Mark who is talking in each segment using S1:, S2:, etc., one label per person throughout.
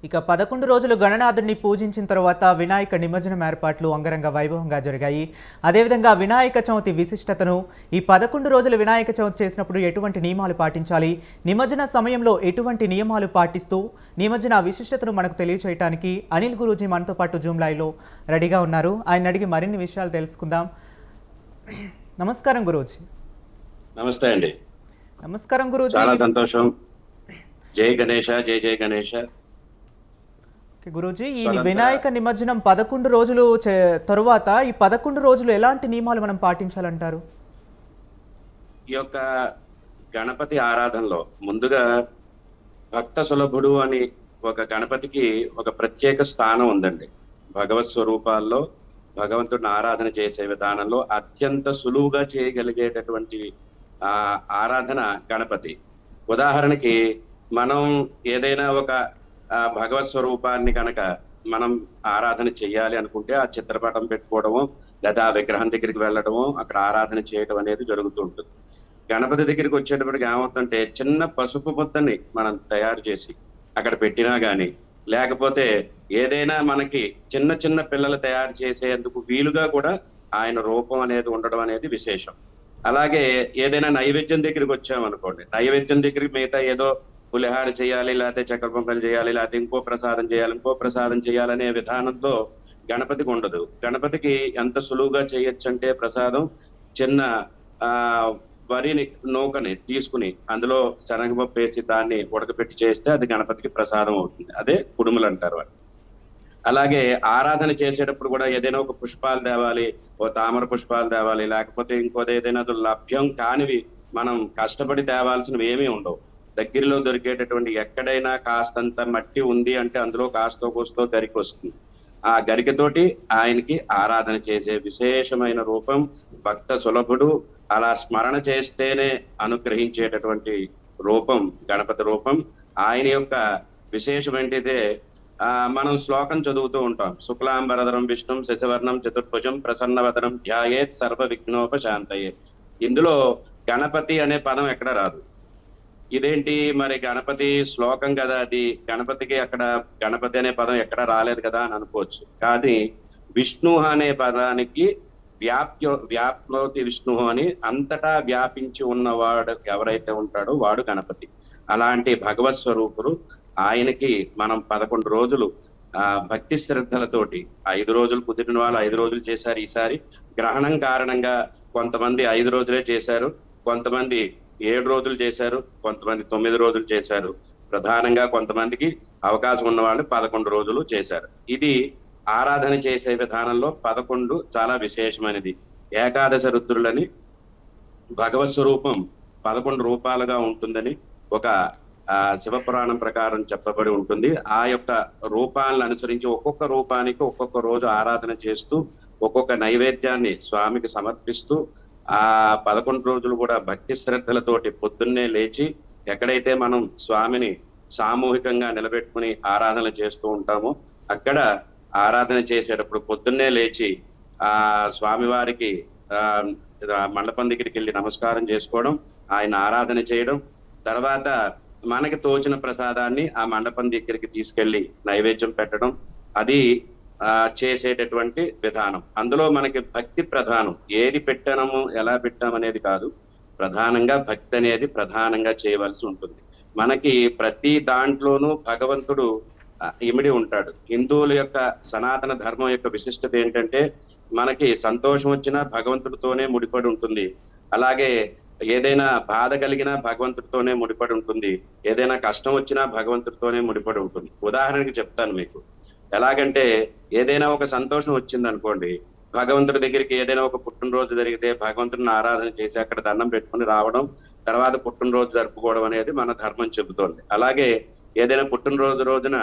S1: ఇక 11 రోజులు గణనాథుడిని పూజించిన తర్వాత వినాయక నిమజ్జనం ఏర్పాట్లు అంగరంగ వైభవంగా జరిగాయి. అదేవిధంగా వినాయక చవితి విశిష్టతను ఈ 11 రోజులు వినాయక చవితి చేసినప్పుడు ఎటువంటి నియమాలు పాటించాలి, నిమజ్జన సమయంలో ఎటువంటి నియమాలు పాటిస్తూ నిమజ్జన విశిష్టతను మనకు తెలియచేయడానికి అనిల్ గురూజీ మనతో పాటు జూమ్ లైవ్లో రెడీగా ఉన్నారు. ఆయన అడిగి మరిన్ని విషయాలు తెలుసుకుందాం. నమస్కారం గురూజీ.
S2: నమస్తే అండి.
S1: నమస్కారం గురూజీ.
S2: చాలా సంతోషం. జై గణేష, జై జై గణేష.
S1: గురూజీ, ఈ వినాయక నిమజ్జనం 11 రోజులు తరువాత ఈ 11 రోజులు ఎలాంటి నియమాలు మనం పాటించాలంటారు?
S2: ఈ యొక్క గణపతి ఆరాధనలో ముందుగా భక్త సులభుడు అని ఒక గణపతికి ఒక ప్రత్యేక స్థానం ఉందండి. భగవత్ స్వరూపాల్లో భగవంతుడిని ఆరాధన చేసే విధానంలో అత్యంత సులువుగా చేయగలిగేటటువంటి ఆరాధన గణపతి. ఉదాహరణకి మనం ఏదైనా ఒక భగవత్ స్వరూపాన్ని కనుక మనం ఆరాధన చెయ్యాలి అనుకుంటే ఆ చిత్రపటం పెట్టుకోవడము లేదా ఆ విగ్రహం దగ్గరికి వెళ్ళడము అక్కడ ఆరాధన చేయడం అనేది జరుగుతూ ఉంటుంది. గణపతి దగ్గరికి వచ్చేటప్పటికి ఏమవుతుందంటే చిన్న పసుపు ముద్దని మనం తయారు చేసి అక్కడ పెట్టినా గానీ, లేకపోతే ఏదైనా మనకి చిన్న చిన్న పిల్లలు తయారు చేసేందుకు వీలుగా కూడా ఆయన రూపం అనేది ఉండడం అనేది విశేషం. అలాగే ఏదైనా నైవేద్యం దగ్గరికి వచ్చామనుకోండి, నైవేద్యం దగ్గరికి మిగతా ఏదో పులిహార చేయాలి, లేకపోతే చక్కెర పొంగల్ చేయాలి, లేకపోతే ఇంకో ప్రసాదం చేయాలనే విధానంలో గణపతికి ఉండదు. గణపతికి ఎంత సులువుగా చేయొచ్చు అంటే ప్రసాదం చిన్న వరిని నూకని తీసుకుని అందులో శనగపప్పు వేసి దాన్ని ఉడకపెట్టి చేస్తే అది గణపతికి ప్రసాదం అవుతుంది. అదే కుడుములు అంటారు వాటి. అలాగే ఆరాధన చేసేటప్పుడు కూడా ఏదైనా ఒక పుష్పాలు తేవాలి, ఓ తామర పుష్పాలు తేవాలి, లేకపోతే ఇంకోది ఏదైనా లభ్యం కానివి మనం కష్టపడి తేవాల్సినవి ఏమీ ఉండవు. దగ్గరలో దొరికేటటువంటి ఎక్కడైనా కాస్తంత మట్టి ఉంది అంటే అందులో కాస్తో కూస్తో గరికి వస్తుంది. ఆ గరికతోటి ఆయనకి ఆరాధన చేసే విశేషమైన రూపం భక్త సులభుడు. అలా స్మరణ చేస్తేనే అనుగ్రహించేటటువంటి రూపం గణపతి రూపం. ఆయన యొక్క విశేషం ఏంటిదే మనం శ్లోకం చదువుతూ ఉంటాం. శుక్లాంబరధరం విష్ణుం శశివర్ణం చతుర్భుజం ప్రసన్నవదనం ధ్యాయేత్ సర్వ విఘ్నోపశాంతయే. ఇందులో గణపతి అనే పదం ఎక్కడ రాదు. ఇదేంటి మరి గణపతి శ్లోకం కదా, అది గణపతికి అక్కడ గణపతి అనే పదం ఎక్కడ రాలేదు కదా అని అనుకోవచ్చు. కానీ విష్ణు అనే పదానికి వ్యాప్నోతి విష్ణు అని అంతటా వ్యాపించి ఉన్నవాడు ఎవరైతే ఉంటాడో వాడు గణపతి. అలాంటి భగవత్ స్వరూపుడు. ఆయనకి మనం 11 రోజులు భక్తి శ్రద్ధలతోటి 5 రోజులు కుదిరిన వాళ్ళు 5 రోజులు చేశారు. ఈసారి గ్రహణం కారణంగా కొంతమంది 5 రోజులే చేశారు, కొంతమంది 7 రోజులు చేశారు, కొంతమంది 9 రోజులు చేశారు. ప్రధానంగా కొంతమందికి అవకాశం ఉన్న వాళ్ళు 11 రోజులు చేశారు. ఇది ఆరాధన చేసే విధానంలో 11 చాలా విశేషమైనది. ఏకాదశ రుద్రులని భగవత్ స్వరూపం 11 రూపాలుగా ఉంటుందని ఒక శివపురాణం ప్రకారం చెప్పబడి ఉంటుంది. ఆ యొక్క రూపాలను అనుసరించి ఒక్కొక్క రూపానికి ఒక్కొక్క రోజు ఆరాధన చేస్తూ ఒక్కొక్క నైవేద్యాన్ని స్వామికి సమర్పిస్తూ ఆ 11 రోజులు కూడా భక్తి శ్రద్ధలతోటి పొద్దున్నే లేచి ఎక్కడైతే మనం స్వామిని సామూహికంగా నిలబెట్టుకుని ఆరాధన చేస్తూ ఉంటామో అక్కడ ఆరాధన చేసేటప్పుడు పొద్దున్నే లేచి స్వామివారికి మండపం దగ్గరికి వెళ్ళి నమస్కారం చేసుకోవడం, ఆయన ఆరాధన చేయడం, తర్వాత మనకి తోచిన ప్రసాదాన్ని ఆ మండపం దగ్గరికి తీసుకెళ్లి నైవేద్యం పెట్టడం, అది చేసేటటువంటి విధానం. అందులో మనకి భక్తి ప్రధానం. ఏది పెట్టాము ఎలా పెట్టాము అనేది కాదు, ప్రధానంగా భక్తి అనేది ప్రధానంగా చేయవలసి ఉంటుంది. మనకి ప్రతి దాంట్లోనూ భగవంతుడు ఇమిడి ఉంటాడు. హిందువుల యొక్క సనాతన ధర్మం యొక్క విశిష్టత ఏంటంటే మనకి సంతోషం వచ్చినా భగవంతుడితోనే ముడిపడి ఉంటుంది. అలాగే ఏదైనా బాధ కలిగినా భగవంతుడితోనే ముడిపడి ఉంటుంది, ఏదైనా కష్టం వచ్చినా భగవంతుడితోనే ముడిపడి ఉంటుంది. ఉదాహరణకి చెప్తాను మీకు. ఎలాగంటే ఏదైనా ఒక సంతోషం వచ్చింది అనుకోండి, భగవంతుడి దగ్గరికి ఏదైనా ఒక పుట్టినరోజు జరిగితే భగవంతుడిని ఆరాధన చేసి అక్కడ దండం పెట్టుకుని రావడం, తర్వాత పుట్టినరోజు జరుపుకోవడం అనేది మన ధర్మం చెబుతోంది. అలాగే ఏదైనా పుట్టినరోజు రోజున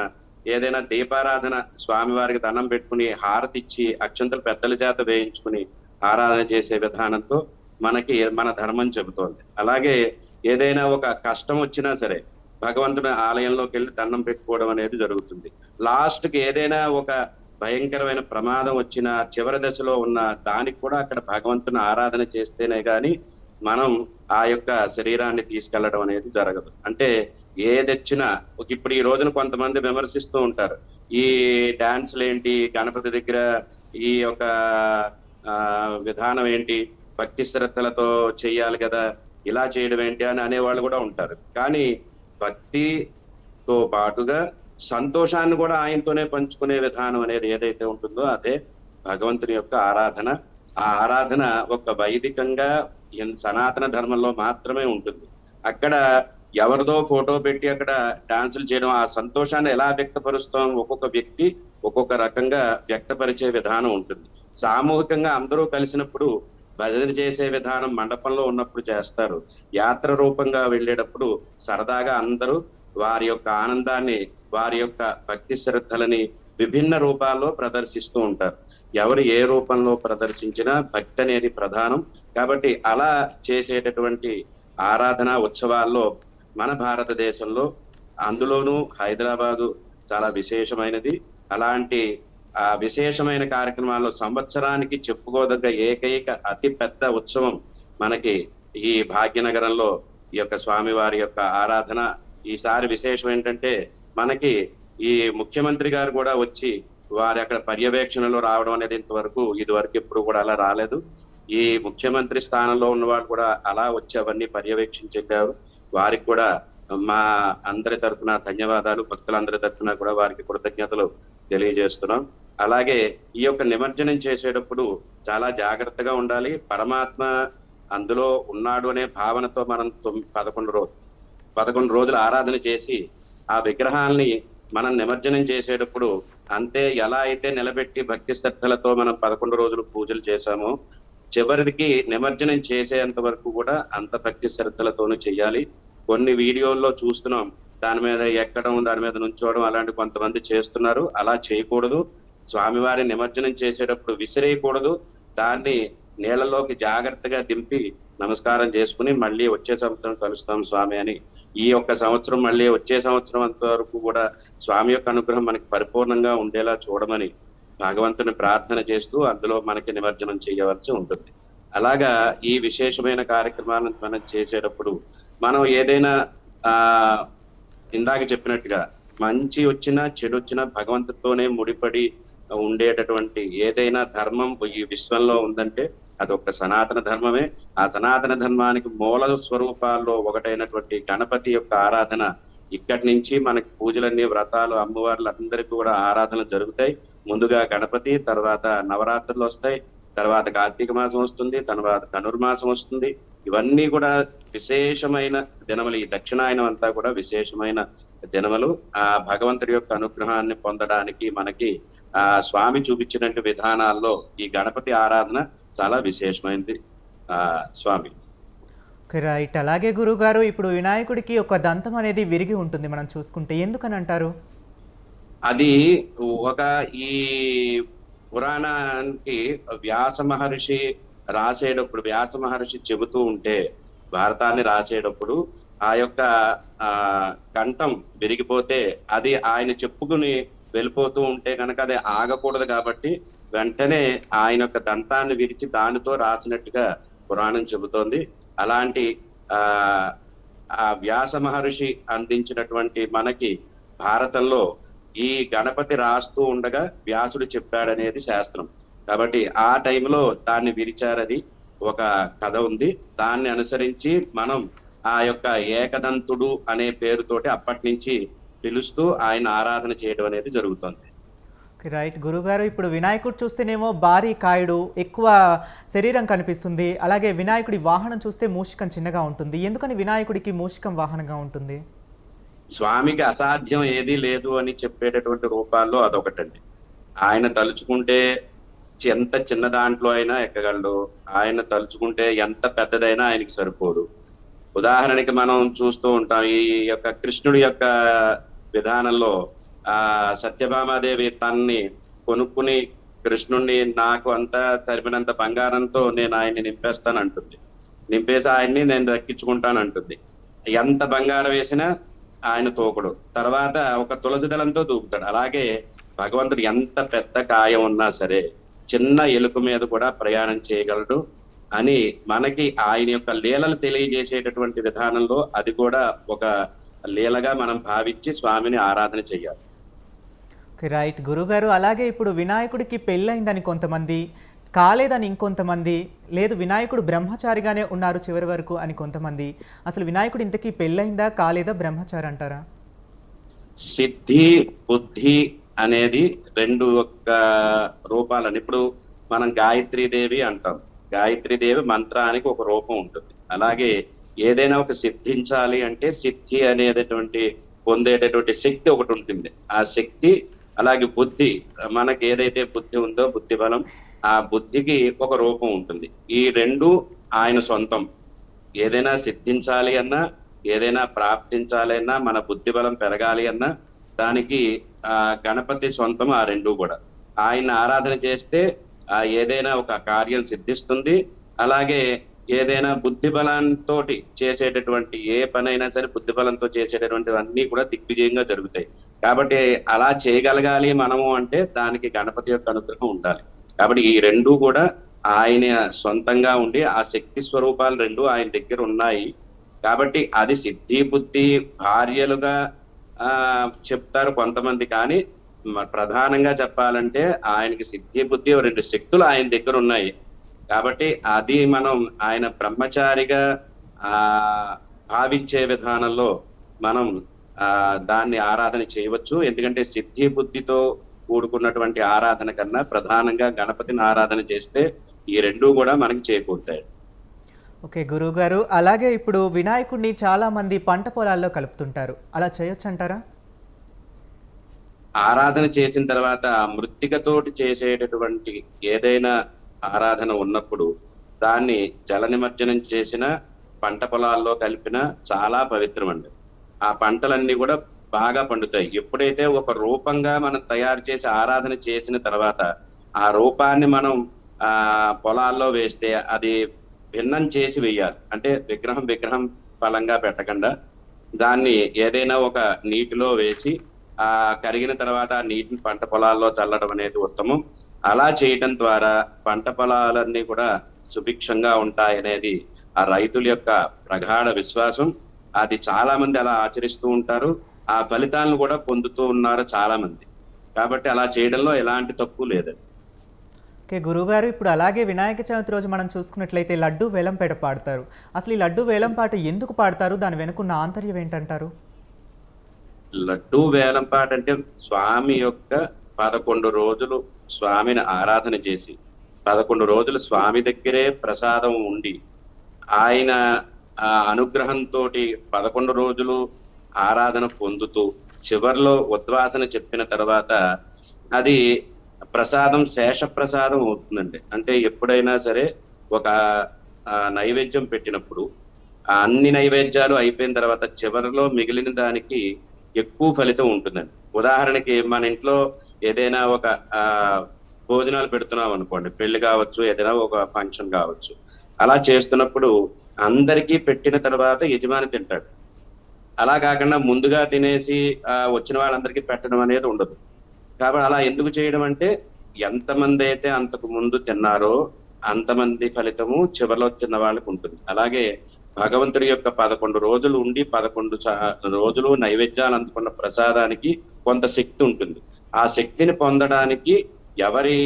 S2: ఏదైనా దీపారాధన స్వామివారికి దండం పెట్టుకుని హారతి ఇచ్చి అక్షంతలు పెద్దల చేత వేయించుకుని ఆరాధన చేసే విధానంతో మనకి మన ధర్మం చెబుతోంది. అలాగే ఏదైనా ఒక కష్టం వచ్చినా సరే భగవంతుడి ఆలయంలోకి వెళ్ళి దండం పెట్టుకోవడం అనేది జరుగుతుంది. లాస్ట్ కి ఏదైనా ఒక భయంకరమైన ప్రమాదం వచ్చిన చివరి దశలో ఉన్న దానికి కూడా అక్కడ భగవంతుని ఆరాధన చేస్తేనే గాని మనం ఆ యొక్క శరీరాన్ని తీసుకెళ్లడం అనేది జరగదు. అంటే ఏదొచ్చినా ఇప్పుడు ఈ రోజున కొంతమంది విమర్శిస్తూ ఉంటారు. ఈ డాన్స్‌లు ఏంటి? గణపతి దగ్గర ఈ యొక్క విధానం ఏంటి? భక్తి శ్రద్ధలతో చెయ్యాలి కదా! ఇలా చేయడం ఏంటి? అని అనేవాళ్ళు కూడా ఉంటారు. కానీ భక్తితో పాటుగా సంతోషాన్ని కూడా ఆయనతోనే పంచుకునే విధానం అనేది ఏదైతే ఉంటుందో అదే భగవంతుని యొక్క ఆరాధన. ఆ ఆరాధన ఒక వైదికంగా సనాతన ధర్మంలో మాత్రమే ఉంటుంది. అక్కడ ఎవరిదో ఫోటో పెట్టి అక్కడ డాన్సులు చేయడం, ఆ సంతోషాన్ని ఎలా వ్యక్తపరుస్తాం? ఒక్కొక్క వ్యక్తి ఒక్కొక్క రకంగా వ్యక్తపరిచే విధానం ఉంటుంది. సామూహికంగా అందరూ కలిసినప్పుడు భజన చేసే విధానం మండపంలో ఉన్నప్పుడు చేస్తారు. యాత్ర రూపంగా వెళ్ళేటప్పుడు సరదాగా అందరూ వారి యొక్క ఆనందాన్ని, వారి యొక్క భక్తి శ్రద్ధలని విభిన్న రూపాల్లో ప్రదర్శిస్తూ ఉంటారు. ఎవరు ఏ రూపంలో ప్రదర్శించినా భక్తి అనేది ప్రధానం. కాబట్టి అలా చేసేటటువంటి ఆరాధన ఉత్సవాల్లో మన భారతదేశంలో, అందులోనూ హైదరాబాదు చాలా విశేషమైనది. అలాంటి విశేషమైన కార్యక్రమాల్లో సంవత్సరానికి చెప్పుకోదగ్గ ఏకైక అతి పెద్ద ఉత్సవం మనకి ఈ భాగ్యనగరంలో ఈ యొక్క స్వామివారి యొక్క ఆరాధన. ఈసారి విశేషం ఏంటంటే మనకి ఈ ముఖ్యమంత్రి గారు కూడా వచ్చి వారి అక్కడ పర్యవేక్షణలో రావడం అనేది ఇదివరకు ఎప్పుడు కూడా అలా రాలేదు. ఈ ముఖ్యమంత్రి స్థానంలో ఉన్న వాళ్ళు కూడా అలా వచ్చి అవన్నీ పర్యవేక్షించారు. వారికి కూడా మా అందరి తరఫున ధన్యవాదాలు, భక్తులందరి తరఫున కూడా వారికి కృతజ్ఞతలు తెలియజేస్తున్నాం. అలాగే ఈ యొక్క నిమజ్జనం చేసేటప్పుడు చాలా జాగ్రత్తగా ఉండాలి. పరమాత్మ అందులో ఉన్నాడు అనే భావనతో మనం 11 రోజులు ఆరాధన చేసి ఆ విగ్రహాల్ని మనం నిమజ్జనం చేసేటప్పుడు అంతే ఎలా అయితే నిలబెట్టి భక్తి శ్రద్ధలతో మనం 11 రోజులు పూజలు చేశామో, చివరికి నిమజ్జనం చేసేంత వరకు కూడా అంత భక్తి శ్రద్ధలతోనూ చెయ్యాలి. కొన్ని వీడియోల్లో చూస్తున్నాం, దాని మీద ఎక్కడం, దాని మీద నుంచోవడం అలాంటి కొంతమంది చేస్తున్నారు. అలా చేయకూడదు. స్వామివారి నిమజ్జనం చేసేటప్పుడు విసిరేయకూడదు. దాన్ని నీళ్ళలోకి జాగ్రత్తగా దింపి నమస్కారం చేసుకుని మళ్ళీ వచ్చే సంవత్సరం కలుస్తాం స్వామి అని, ఈ యొక్క సంవత్సరం మళ్ళీ వచ్చే సంవత్సరం అంతవరకు కూడా స్వామి యొక్క అనుగ్రహం మనకి పరిపూర్ణంగా ఉండేలా చూడమని భగవంతుని ప్రార్థన చేస్తూ అందులో మనకి నిమజ్జనం చేయవలసి ఉంటుంది. అలాగా ఈ విశేషమైన కార్యక్రమాలను మనం చేసేటప్పుడు మనం ఏదైనా ఆ ఇందాక చెప్పినట్టుగా మంచి వచ్చినా చెడు వచ్చినా భగవంతుడితోనే ముడిపడి ఉండేటటువంటి ఏదైనా ధర్మం ఈ విశ్వంలో ఉందంటే అదొక సనాతన ధర్మమే. ఆ సనాతన ధర్మానికి మూల స్వరూపాల్లో ఒకటైనటువంటి గణపతి యొక్క ఆరాధన ఇక్కడి నుంచి మనకి పూజలన్నీ, వ్రతాలు, అమ్మవార్లు అందరికీ కూడా ఆరాధనలు జరుగుతాయి. ముందుగా గణపతి, తర్వాత నవరాత్రులు వస్తాయి, తర్వాత కార్తీక మాసం వస్తుంది, తర్వాత ధనుర్మాసం వస్తుంది. ఇవన్నీ కూడా విశేషమైన దినములు. ఈ దక్షిణాయనం అంతా కూడా విశేషమైన దినములు. ఆ భగవంతుడి యొక్క అనుగ్రహాన్ని పొందడానికి మనకి స్వామి చూపించినట్టు విధానాల్లో ఈ గణపతి ఆరాధన చాలా విశేషమైనది. స్వామి
S1: రైట్. అలాగే గురుగారు, ఇప్పుడు వినాయకుడికి ఒక దంతం అనేది విరిగి ఉంటుంది మనం చూసుకుంటే, ఎందుకని అంటారు?
S2: అది ఒక ఈ పురాణానికి వ్యాస మహర్షి రాసేటప్పుడు, వ్యాస మహర్షి చెబుతూ ఉంటే భారతాన్ని రాసేటప్పుడు ఆ యొక్క కంఠం విరిగిపోతే అది ఆయన చెప్పుకుని వెళ్ళిపోతూ ఉంటే కనుక అది ఆగకూడదు. కాబట్టి వెంటనే ఆయన యొక్క దంతాన్ని విరిచి దానితో రాసినట్టుగా పురాణం చెబుతోంది. అలాంటి ఆ వ్యాస మహర్షి అందించినటువంటి మనకి భారతంలో ఈ గణపతి రాస్తూ ఉండగా వ్యాసుడు చెప్పాడనేది శాస్త్రం. కాబట్టి ఆ టైంలో దాన్ని విరిచారని ఒక కథ ఉంది. దాన్ని అనుసరించి మనం ఆ యొక్క ఏకదంతుడు అనే పేరుతోటి అప్పటి నుంచి పిలుస్తూ ఆయన ఆరాధన చేయడం అనేది జరుగుతుంది.
S1: రైట్ గురుగారు, ఇప్పుడు వినాయకుడు చూస్తేనేమో భారీ కాయుడు, ఎక్కువ శరీరం కనిపిస్తుంది. అలాగే వినాయకుడి వాహనం చూస్తే మూషికం చిన్నగా ఉంటుంది. ఎందుకని వినాయకుడికి మూషికం వాహనంగా ఉంటుంది?
S2: స్వామికి అసాధ్యం ఏదీ లేదు అని చెప్పేటటువంటి రూపాల్లో అదొకటండి. ఆయన తలుచుకుంటే ఎంత చిన్న దాంట్లో అయినా ఎక్కగలడు. ఆయన తలుచుకుంటే ఎంత పెద్దదైనా ఆయనకి సరిపోదు. ఉదాహరణకి మనం చూస్తూ ఉంటాం ఈ యొక్క కృష్ణుడి యొక్క విధానంలో సత్యభామాదేవి తన్ని కొనుక్కుని కృష్ణుణ్ణి నాకు అంతా తరిమినంత బంగారంతో నేను ఆయన్ని నింపేస్తానంటుంది. నింపేసి ఆయన్ని నేను దక్కించుకుంటానంటుంది. ఎంత బంగారం వేసినా ఆయన తోకుడు. తర్వాత ఒక తులసి దళంతో దూకుతాడు. అలాగే భగవంతుడు ఎంత పెద్ద కాయం ఉన్నా సరే చిన్న ఎలుక మీద కూడా ప్రయాణం చేయగలడు. అని మనకి ఆయన యొక్క లీలలు తెలియజేసేటటువంటి విధానంలో అది కూడా ఒక లీలగా మనం భావించి స్వామిని ఆరాధన చేయాలి.
S1: ఓకే, రైట్ గురుగారు. అలాగే ఇప్పుడు వినాయకుడికి పెళ్ళయిందని కొంతమంది, కాలేదని ఇంకొంతమంది, లేదు వినాయకుడు బ్రహ్మచారిగానే ఉన్నారు చివరి వరకు అని కొంతమంది. అసలు వినాయకుడు ఇంతకీ పెళ్ళయిందా, కాలేదా, బ్రహ్మచారి అంటారా?
S2: సిద్ధి బుద్ధి అనేది రెండు ఒక్క రూపాలని. ఇప్పుడు మనం గాయత్రీదేవి అంటాం. గాయత్రీదేవి మంత్రానికి ఒక రూపం ఉంటుంది. అలాగే ఏదైనా ఒక సిద్ధించాలి అంటే సిద్ధి అనేటటువంటి పొందేటటువంటి శక్తి ఒకటి ఉంటుంది. ఆ శక్తి అలాగే బుద్ధి, మనకి ఏదైతే బుద్ధి ఉందో బుద్ధి బలం, ఆ బుద్ధికి ఒక రూపం ఉంటుంది. ఈ రెండు ఆయన సొంతం. ఏదైనా సిద్ధించాలి అన్నా, ఏదైనా ప్రాప్తించాలి అన్నా, మన బుద్ధి బలం పెరగాలి అన్నా దానికి గణపతి సొంతం ఆ రెండు కూడా. ఆయన ఆరాధన చేస్తే ఏదైనా ఒక కార్యం సిద్ధిస్తుంది. అలాగే ఏదైనా బుద్ధి బలంతో చేసేటటువంటి ఏ పనైనా సరే బుద్ధి బలంతో చేసేటటువంటివన్నీ కూడా దిగ్విజయంగా జరుగుతాయి. కాబట్టి అలా చేయగలగాలి మనము అంటే దానికి గణపతి యొక్క అనుగ్రహం ఉండాలి. కాబట్టి ఈ రెండు కూడా ఆయన సొంతంగా ఉండి ఆ శక్తి స్వరూపాలు రెండు ఆయన దగ్గర ఉన్నాయి. కాబట్టి అది సిద్ధి బుద్ధి భార్యలుగా చెప్తారు కొంతమంది. కానీ ప్రధానంగా చెప్పాలంటే ఆయనకి సిద్ధి బుద్ధి రెండు శక్తులు ఆయన దగ్గర ఉన్నాయి. కాబట్టి అది మనం ఆయన బ్రహ్మచారిగా ఆ భావించే విధానంలో మనం దాన్ని ఆరాధన చేయవచ్చు. ఎందుకంటే సిద్ధి బుద్ధితో కూడుకున్నటువంటి ఆరాధన కన్నా ప్రధానంగా గణపతిని ఆరాధన చేస్తే ఈ రెండు కూడా మనకి చేకూరుతాయి.
S1: ఓకే గురువుగారు. అలాగే ఇప్పుడు వినాయకుడిని చాలా మంది పంట పొలాల్లో కలుపుతుంటారు. అలా చేయొచ్చు అంటారా?
S2: ఆరాధన చేసిన తర్వాత మృత్తికతోటి చేసేటటువంటి ఏదైనా ఆరాధన ఉన్నప్పుడు దాన్ని జల నిమజ్జనం చేసిన పంట పొలాల్లో కలిపిన చాలా పవిత్రమండి. ఆ పంటలన్నీ కూడా బాగా పండుతాయి. ఎప్పుడైతే ఒక రూపంగా మనం తయారు చేసి ఆరాధన చేసిన తర్వాత ఆ రూపాన్ని మనం పొలాల్లో వేస్తే అది భిన్నం చేసి వేయాలి. అంటే విగ్రహం ఫలంగా పెట్టకుండా దాన్ని ఏదైనా ఒక నీటిలో వేసి కరిగిన తర్వాత ఆ నీటిని పంట పొలాల్లో చల్లడం అనేది ఉత్తమం. అలా చేయటం ద్వారా పంట పొలాలన్నీ కూడా సుభిక్షంగా ఉంటాయనేది ఆ రైతుల యొక్క ప్రగాఢ విశ్వాసం. అది చాలా మంది అలా ఆచరిస్తూ ఉంటారు. ఆ ఫలితాలను కూడా పొందుతూ ఉన్నారు చాలా మంది. కాబట్టి అలా చేయడంలో ఎలాంటి తప్పు లేదండి.
S1: ఓకే గురువుగారు. ఇప్పుడు అలాగే వినాయక చవితి రోజు మనం చూసుకున్నట్లయితే లడ్డు వేలంపేట పాడతారు. అసలు ఈ లడ్డు వేలంపాట ఎందుకు పాడతారు, దాని వెనుకున్న ఆంతర్యం ఏంటంటారు?
S2: లడ్డూ వేలంపాట అంటే స్వామి యొక్క 11 రోజులు స్వామిని ఆరాధన చేసి 11 రోజులు స్వామి దగ్గరే ప్రసాదం ఉండి ఆయన అనుగ్రహంతో 11 రోజులు ఆరాధన పొందుతూ చివర్లో ఉద్వాసన చెప్పిన తర్వాత అది ప్రసాదం శేష ప్రసాదం అవుతుందండి. అంటే ఎప్పుడైనా సరే ఒక నైవేద్యం పెట్టినప్పుడు అన్ని నైవేద్యాలు అయిపోయిన తర్వాత చివరిలో మిగిలిన దానికి ఎక్కువ ఫలితం ఉంటుందండి. ఉదాహరణకి మన ఇంట్లో ఏదైనా ఒక భోజనాలు పెడుతున్నాం అనుకోండి, పెళ్లి కావచ్చు, ఏదైనా ఒక ఫంక్షన్ కావచ్చు. అలా చేస్తున్నప్పుడు అందరికీ పెట్టిన తర్వాత యజమాని తింటాడు. అలా కాకుండా ముందుగా తినేసి వచ్చిన వాళ్ళందరికీ పెట్టడం అనేది ఉండదు. కాబట్టి అలా ఎందుకు చేయడం అంటే ఎంతమంది అయితే అంతకు ముందు తిన్నారో అంతమంది ఫలితము చివరిలో తిన్న వాళ్ళకి ఉంటుంది. అలాగే భగవంతుడి యొక్క 11 రోజులు ఉండి 11 రోజులు నైవేద్యాలు అందుకున్న ప్రసాదానికి కొంత శక్తి ఉంటుంది. ఆ శక్తిని పొందడానికి ఎవరి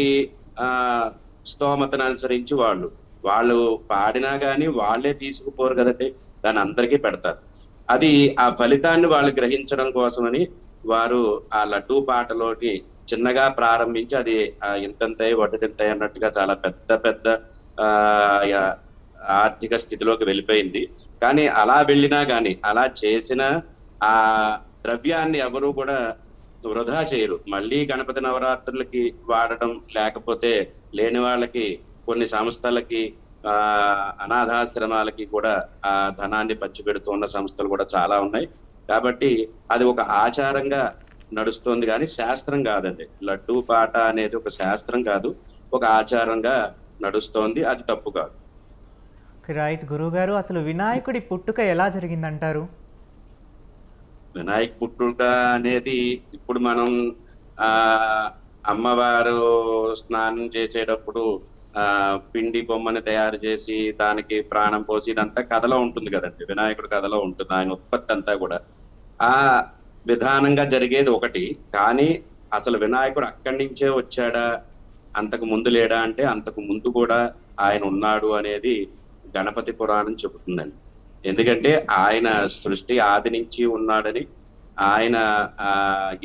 S2: స్తోమతను అనుసరించి వాళ్ళు పాడినా గాని వాళ్ళే తీసుకుపోరు కదండి, దాన్ని అందరికీ పెడతారు. అది ఆ ఫలితాన్ని వాళ్ళు గ్రహించడం కోసమని వారు ఆ లడ్డూ పాటలోకి చిన్నగా ప్రారంభించి అది ఇంతంతై వడ్డడింతై అన్నట్టుగా చాలా పెద్ద ఆర్థిక స్థితిలోకి వెళ్ళిపోయింది. కానీ అలా వెళ్ళినా గాని అలా చేసిన ఆ ద్రవ్యాన్ని ఎవరు కూడా వృధా చేయరు. మళ్ళీ గణపతి నవరాత్రులకి వాడటం, లేకపోతే లేని వాళ్ళకి కొన్ని సంస్థలకి అనాథాశ్రమాలకి కూడా ఆ ధనాన్ని పంచిపెడుతున్న సంస్థలు కూడా చాలా ఉన్నాయి. కాబట్టి అది ఒక ఆచారంగా నడుస్తోంది కానీ శాస్త్రం కాదండి. లడ్డూ పాట అనేది ఒక శాస్త్రం కాదు, ఒక ఆచారంగా నడుస్తోంది. అది తప్పు కాదు.
S1: రైట్ గురువుగారు. అసలు వినాయకుడి పుట్టుక ఎలా జరిగిందంటారు?
S2: వినాయక పుట్టుక అనేది ఇప్పుడు మనం అమ్మవారు స్నానం చేసేటప్పుడు పిండి బొమ్మని తయారు చేసి దానికి ప్రాణం పోసి ఇదంతా కథలో ఉంటుంది కదండి, వినాయకుడి కథలో ఉంటుంది ఆయన ఉత్పత్తి అంతా కూడా. ఆ విధానంగా జరిగేది ఒకటి, కానీ అసలు వినాయకుడు అక్కడి నుంచే వచ్చాడా, అంతకు ముందు లేడా అంటే అంతకు ముందు కూడా ఆయన ఉన్నాడు అనేది గణపతి పురాణం చెబుతుందండి. ఎందుకంటే ఆయన సృష్టి ఆది నుంచి ఉన్నాడని. ఆయన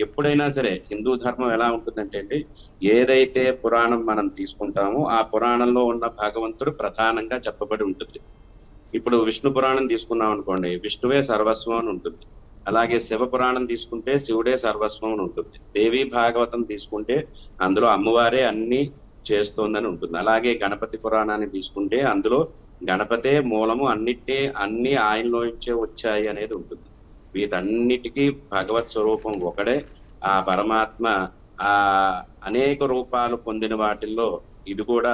S2: ఎప్పుడైనా సరే హిందూ ధర్మం ఎలా ఉంటుందంటే అండి, ఏదైతే పురాణం మనం తీసుకుంటామో ఆ పురాణంలో ఉన్న భగవంతుడు ప్రధానంగా చెప్పబడి ఉంటుంది. ఇప్పుడు విష్ణు పురాణం తీసుకున్నాం అనుకోండి, విష్ణువే సర్వస్వం అని ఉంటుంది. అలాగే శివ పురాణం తీసుకుంటే శివుడే సర్వస్వం అని ఉంటుంది. దేవి భాగవతం తీసుకుంటే అందులో అమ్మవారే అన్ని చేస్తోందని ఉంటుంది. అలాగే గణపతి పురాణాన్ని తీసుకుంటే అందులో గణపతే మూలము, అన్ని ఆయనలో నుంచే వచ్చాయి అనేది ఉంటుంది. వీటన్నిటికీ భగవత్ స్వరూపం ఒకడే. ఆ పరమాత్మ ఆ అనేక రూపాలు పొందిన వాటిల్లో ఇది కూడా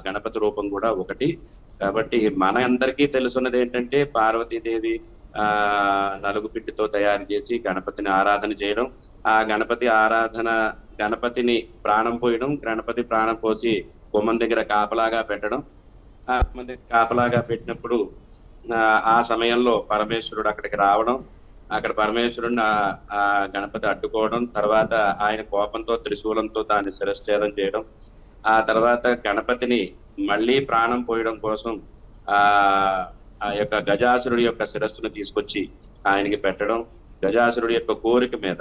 S2: గణపతి రూపం కూడా ఒకటి. కాబట్టి మన అందరికీ తెలుసున్నది ఏంటంటే పార్వతీదేవి నలుగు పిండితో తయారు చేసి గణపతిని ఆరాధన చేయడం, ఆ గణపతి ఆరాధన, గణపతిని ప్రాణం పోయడం, గణపతి ప్రాణం పోసి గుమ్మం దగ్గర కాపలాగా పెట్టడం. ఆ మంది కాపలాగా పెట్టినప్పుడు ఆ సమయంలో పరమేశ్వరుడు అక్కడికి రావడం, అక్కడ పరమేశ్వరుడిని ఆ గణపతి అడ్డుకోవడం, తర్వాత ఆయన కోపంతో త్రిశూలంతో దాన్ని శిరశ్ఛేదం చేయడం, ఆ తర్వాత గణపతిని మళ్ళీ ప్రాణం పోయడం కోసం ఆ ఆ యొక్క గజాసురుడి యొక్క శిరస్సును తీసుకొచ్చి ఆయనకి పెట్టడం, గజాసురుడి యొక్క కోరిక మీద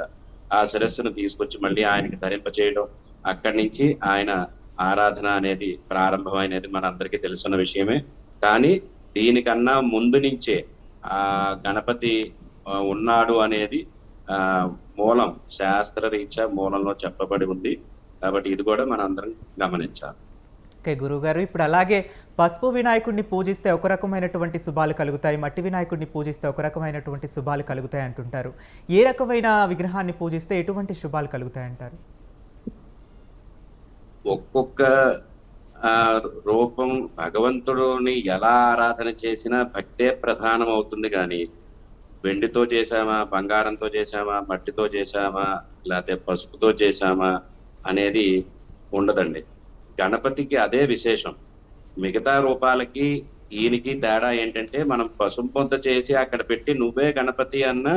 S2: ఆ శిరస్సును తీసుకొచ్చి మళ్ళీ ఆయనకి ధరింప చేయడం, అక్కడి నుంచి ఆయన ఆరాధన అనేది ప్రారంభమైనది మన అందరికీ తెలుసున్న విషయమే. కానీ దీనికన్నా ముందు నుంచే ఆ గణపతి ఉన్నాడు అనేది మూలం, శాస్త్రరీత్యా మూలంలో చెప్పబడి ఉంది. కాబట్టి ఇది కూడా మన అందరం గమనించాలి.
S1: ఓకే గురువుగారు, ఇప్పుడు అలాగే పసుపు వినాయకుడిని పూజిస్తే ఒక రకమైనటువంటి శుభాలు కలుగుతాయి, మట్టి వినాయకుడిని పూజిస్తే ఒక రకమైనటువంటి శుభాలు కలుగుతాయి అంటుంటారు. ఏ రకమైన విగ్రహాన్ని పూజిస్తే ఎటువంటి శుభాలు కలుగుతాయి అంటారు?
S2: ఒక్కొక్క రూపం భగవంతుడిని ఎలా ఆరాధన చేసినా భక్తే ప్రధానం అవుతుంది. కానీ వెండితో చేశామా, బంగారంతో చేశామా, మట్టితో చేశామా, లేకపోతే పసుపుతో చేశామా అనేది ఉండదండి. గణపతికి అదే విశేషం. మిగతా రూపాలకి ఈయనకి తేడా ఏంటంటే, మనం పసుపు పొంత చేసి అక్కడ పెట్టి నువ్వే గణపతి అన్న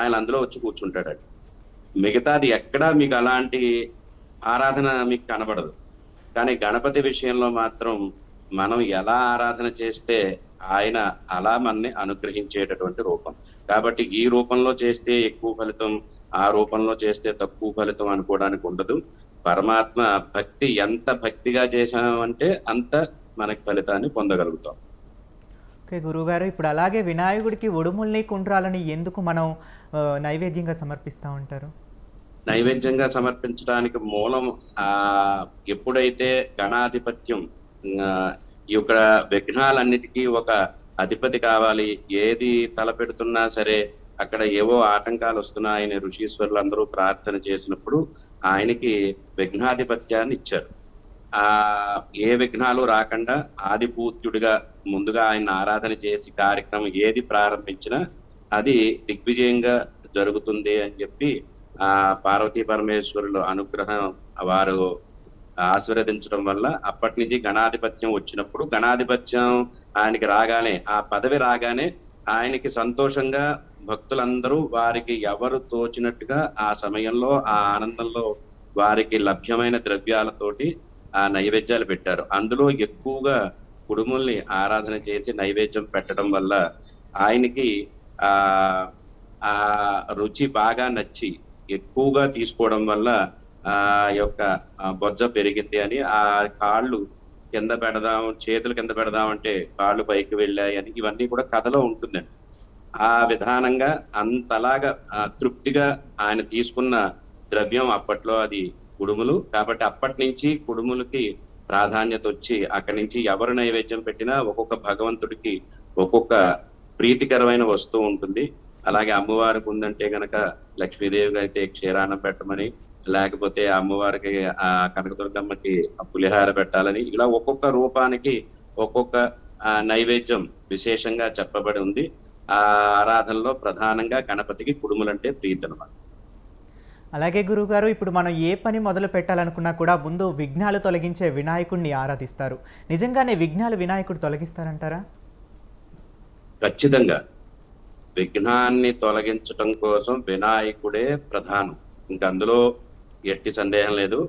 S2: ఆయన అందులో వచ్చి కూర్చుంటాడండి. మిగతాది ఎక్కడా మీకు అలాంటి ఆరాధన మీకు కనబడదు. కానీ గణపతి విషయంలో మాత్రం మనం ఎలా ఆరాధన చేస్తే ఆయన అలా మనని అనుగ్రహించేటటువంటి రూపం. కాబట్టి ఈ రూపంలో చేస్తే ఎక్కువ ఫలితం, ఆ రూపంలో చేస్తే తక్కువ ఫలితం అనుకోవడానికి ఉండదు. పరమాత్మ భక్తి ఎంత భక్తిగా చేశామంటే అంత మనకి ఫలితాన్ని పొందగలుగుతాం.
S1: ఓకే గురువుగారు, ఇప్పుడు అలాగే వినాయకుడికి ఉడుముల్ని కుండ్రాలని ఎందుకు మనం నైవేద్యంగా సమర్పిస్తూ ఉంటారు?
S2: నైవేద్యంగా సమర్పించడానికి మూలం ఎప్పుడైతే గణాధిపత్యం, ఈ యొక్క విఘ్నాలన్నిటికీ ఒక అధిపతి కావాలి, ఏది తలపెడుతున్నా సరే అక్కడ ఏవో ఆటంకాలు వస్తున్నాయని ఋషీశ్వరులు అందరూ ప్రార్థన చేసినప్పుడు ఆయనకి విఘ్నాధిపత్యాన్ని ఇచ్చారు. ఏ విఘ్నాలు రాకుండా ఆదిపూజ్యుడిగా ముందుగా ఆయన ఆరాధన చేసి కార్యక్రమం ఏది ప్రారంభించినా అది దిగ్విజయంగా జరుగుతుంది అని చెప్పి పార్వతీ పరమేశ్వరుల అనుగ్రహం వారు ఆశీర్వదించడం వల్ల అప్పటి నుంచి గణాధిపత్యం వచ్చినప్పుడు, గణాధిపత్యం ఆయనకి రాగానే, ఆ పదవి రాగానే ఆయనకి సంతోషంగా భక్తులందరూ వారికి ఎవరు తోచినట్టుగా ఆ సమయంలో ఆ ఆనందంలో వారికి లభ్యమైన ద్రవ్యాలతోటి ఆ నైవేద్యాలు పెట్టారు. అందులో ఎక్కువగా కుడుముల్ని ఆరాధన చేసి నైవేద్యం పెట్టడం వల్ల ఆయనకి ఆ రుచి బాగా నచ్చి ఎక్కువగా తీసుకోవడం వల్ల యొక్క బొజ్జ పెరిగింది అని, ఆ కాళ్ళు కింద పెడదాం, చేతులు కింద పెడదాం అంటే కాళ్ళు పైకి వెళ్ళాయి అని, ఇవన్నీ కూడా కథలో ఉంటుందండి. ఆ విధానంగా అంతలాగా తృప్తిగా ఆయన తీసుకున్న ద్రవ్యం అప్పట్లో అది కుడుములు. కాబట్టి అప్పటి నుంచి కుడుములకి ప్రాధాన్యత వచ్చి అక్కడి నుంచి ఎవరు నైవేద్యం పెట్టినా ఒక్కొక్క భగవంతుడికి ఒక్కొక్క ప్రీతికరమైన వస్తువు ఉంటుంది. అలాగే అమ్మవారికి ఉందంటే గనక లక్ష్మీదేవికి అయితే క్షీరాన్నం పెట్టమని, లేకపోతే అమ్మవారికి కనకదుర్గమ్మకి పులిహార పెట్టాలని, ఇలా ఒక్కొక్క రూపానికి ఒక్కొక్క నైవేద్యం విశేషంగా చెప్పబడి ఉంది. ఆ ఆరాధనలో ప్రధానంగా గణపతికి కుడుములంటే ప్రీతి అన్నమాట.
S1: అలాగే గురువుగారు ఇప్పుడు మనం ఏ పని మొదలు పెట్టాలనుకున్నా కూడా ముందు విఘ్నాలు తొలగించే వినాయకుడిని ఆరాధిస్తారు. నిజంగానే విఘ్నాలు వినాయకుడు తొలగిస్తారంటారా?
S2: ఖచ్చితంగా విఘ్నాన్ని తొలగించటం కోసం వినాయకుడే ప్రధానం. ఇంక అందులో ఎట్టి సందేహం లేదు.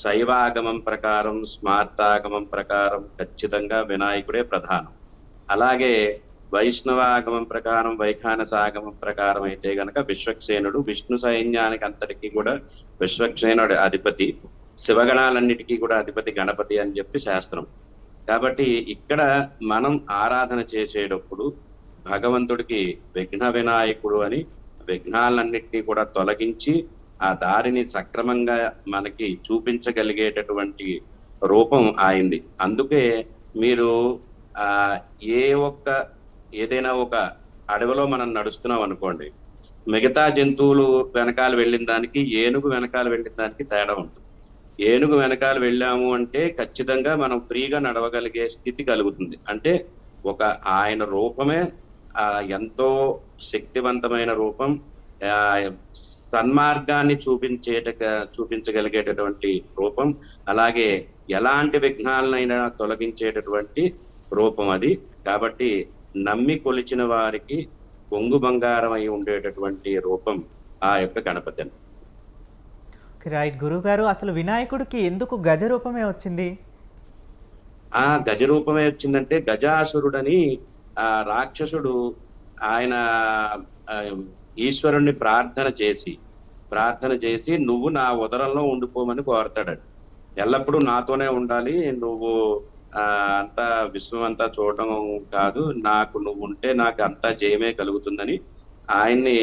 S2: శైవాగమం ప్రకారం, స్మార్తాగమం ప్రకారం ఖచ్చితంగా వినాయకుడే ప్రధానం. అలాగే వైష్ణవాగమం ప్రకారం, వైఖానసాగమం ప్రకారం అయితే గనక విశ్వక్సేనుడు, విష్ణు సైన్యానికి అంతటికీ కూడా విశ్వక్సేనుడు అధిపతి, శివగణాలన్నిటికీ కూడా అధిపతి గణపతి అని చెప్పి శాస్త్రం. కాబట్టి ఇక్కడ మనం ఆరాధన చేసేటప్పుడు భగవంతుడికి విఘ్న వినాయకుడు అని విఘ్నాలన్నింటినీ కూడా తొలగించి ఆ దారిని సక్రమంగా మనకి చూపించగలిగేటటువంటి రూపం ఆయనది. అందుకే మీరు ఆ ఏ ఒక్క ఏదైనా ఒక అడవిలో మనం నడుస్తున్నాం అనుకోండి, మిగతా జంతువులు వెనకాల వెళ్ళిన దానికి, ఏనుగు వెనకాల వెళ్ళిన దానికి తేడా ఉంటుంది. ఏనుగు వెనకాల వెళ్ళాము అంటే ఖచ్చితంగా మనం ఫ్రీగా నడవగలిగే స్థితి కలుగుతుంది. అంటే ఒక ఆయన రూపమే ఎంతో శక్తివంతమైన రూపం, ఆ సన్మార్గాన్ని చూపించగలిగేటటువంటి రూపం, అలాగే ఎలాంటి విఘ్నాలనైనా తొలగించేటటువంటి రూపం అది. కాబట్టి నమ్మి కొలిచిన వారికి కొంగు బంగారం అయి ఉండేటటువంటి రూపం ఆ యొక్క గణపతి అని.
S1: రైట్ గురువుగారు, అసలు వినాయకుడికి ఎందుకు గజ రూపమే వచ్చింది?
S2: ఆ గజ రూపమే వచ్చిందంటే గజాసురుడని రాక్షసుడు ఆయన ఆ, ఈశ్వరుణ్ణి ప్రార్థన చేసి నువ్వు నా ఉదరంలో ఉండిపోమని కోరతాడు. ఎల్లప్పుడూ నాతోనే ఉండాలి, నువ్వు అంతా విశ్వం అంతా చూడటం కాదు, నాకు నువ్వు ఉంటే నాకు అంతా జయమే కలుగుతుందని ఆయన్ని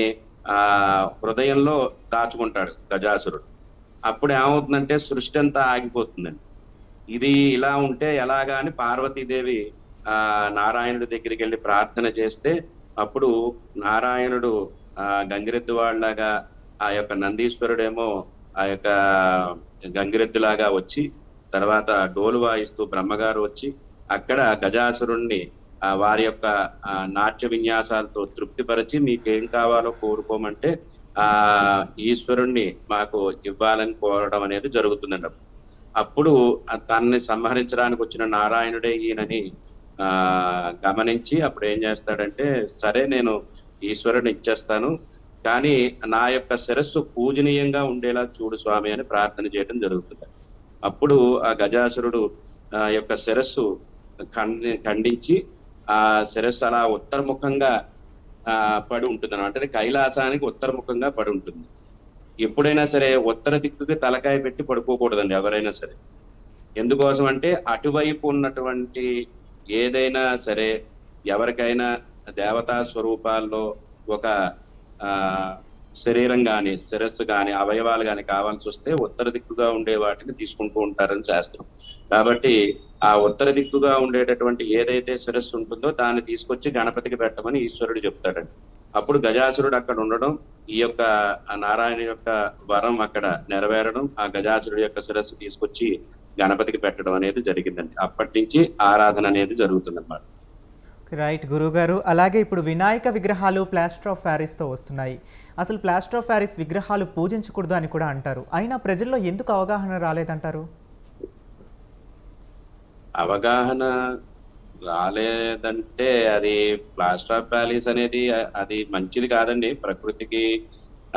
S2: హృదయంలో దాచుకుంటాడు గజాసురుడు. అప్పుడు ఏమవుతుందంటే సృష్టి అంతా ఆగిపోతుందండి. ఇది ఇలా ఉంటే ఎలాగా అని పార్వతీదేవి నారాయణుడి దగ్గరికి వెళ్ళి ప్రార్థన చేస్తే అప్పుడు నారాయణుడు గంగిరెద్దు వాళ్ళలాగా, ఆ యొక్క నందీశ్వరుడేమో ఆ యొక్క గంగిరెద్దులాగా వచ్చి, తర్వాత డోలు వాయిస్తూ బ్రహ్మగారు వచ్చి అక్కడ గజాసురుణ్ణి వారి యొక్క నాట్య విన్యాసాలతో తృప్తిపరిచి మీకేం కావాలో కోరుకోమంటే ఆ ఈశ్వరుణ్ణి మాకు ఇవ్వాలని కోరడం అనేది జరుగుతుందండి. అప్పుడు తనని సంహరించడానికి వచ్చిన నారాయణుడే ఈయనని గమనించి అప్పుడు ఏం చేస్తాడంటే, సరే నేను ఈశ్వరుని ఇచ్చేస్తాను, కానీ నా యొక్క శిరస్సు పూజనీయంగా ఉండేలా చూడు స్వామి అని ప్రార్థన చేయడం జరుగుతుంది. అప్పుడు ఆ గజాసురుడు యొక్క శిరస్సు ఖండించి ఆ శిరస్సు అలా ఉత్తరముఖంగా పడి ఉంటుంది అన్నమాట. అంటే కైలాసానికి ఉత్తరముఖంగా పడి ఉంటుంది. ఎప్పుడైనా సరే ఉత్తర దిక్కుకి తలకాయ పెట్టి పడుకోకూడదండి ఎవరైనా సరే. ఎందుకోసం అంటే అటువైపు ఉన్నటువంటి ఏదైనా సరే, ఎవరికైనా దేవతా స్వరూపాల్లో ఒక శరీరం కానీ, శిరస్సు కానీ, అవయవాలు కానీ కావాల్సి వస్తే ఉత్తర దిక్కుగా ఉండే వాటిని తీసుకుంటూ ఉంటారని శాస్త్రం. కాబట్టి ఆ ఉత్తర దిక్కుగా ఉండేటటువంటి ఏదైతే శిరస్సు ఉంటుందో దాన్ని తీసుకొచ్చి గణపతికి పెట్టమని ఈశ్వరుడు చెప్తాడండి. అప్పుడు గజాసురుడు అక్కడ ఉండడం, ఈ యొక్క నారాయణ యొక్క వరం అక్కడ నెరవేరడం, ఆ గజాసురుడు యొక్క శిరస్సు తీసుకొచ్చి గణపతికి పెట్టడం అనేది జరిగిందండి. అప్పటి నుంచి ఆరాధన అనేది జరుగుతుందన్నమాట.
S1: రైట్ గురువుగారు, అలాగే ఇప్పుడు వినాయక విగ్రహాలు ప్లాస్టర్ ఆఫ్ ప్యారిస్తో వస్తున్నాయి. అసలు ప్లాస్టర్ ఆఫ్ ప్యారిస్ విగ్రహాలు పూజించకూడదు అని కూడా అంటారు. అయినా ప్రజల్లో ఎందుకు అవగాహన రాలేదంటారు?
S2: అవగాహన రాలేదంటే అది ప్లాస్టర్ ఆఫ్ ప్యారిస్ అనేది అది మంచిది కాదండి, ప్రకృతికి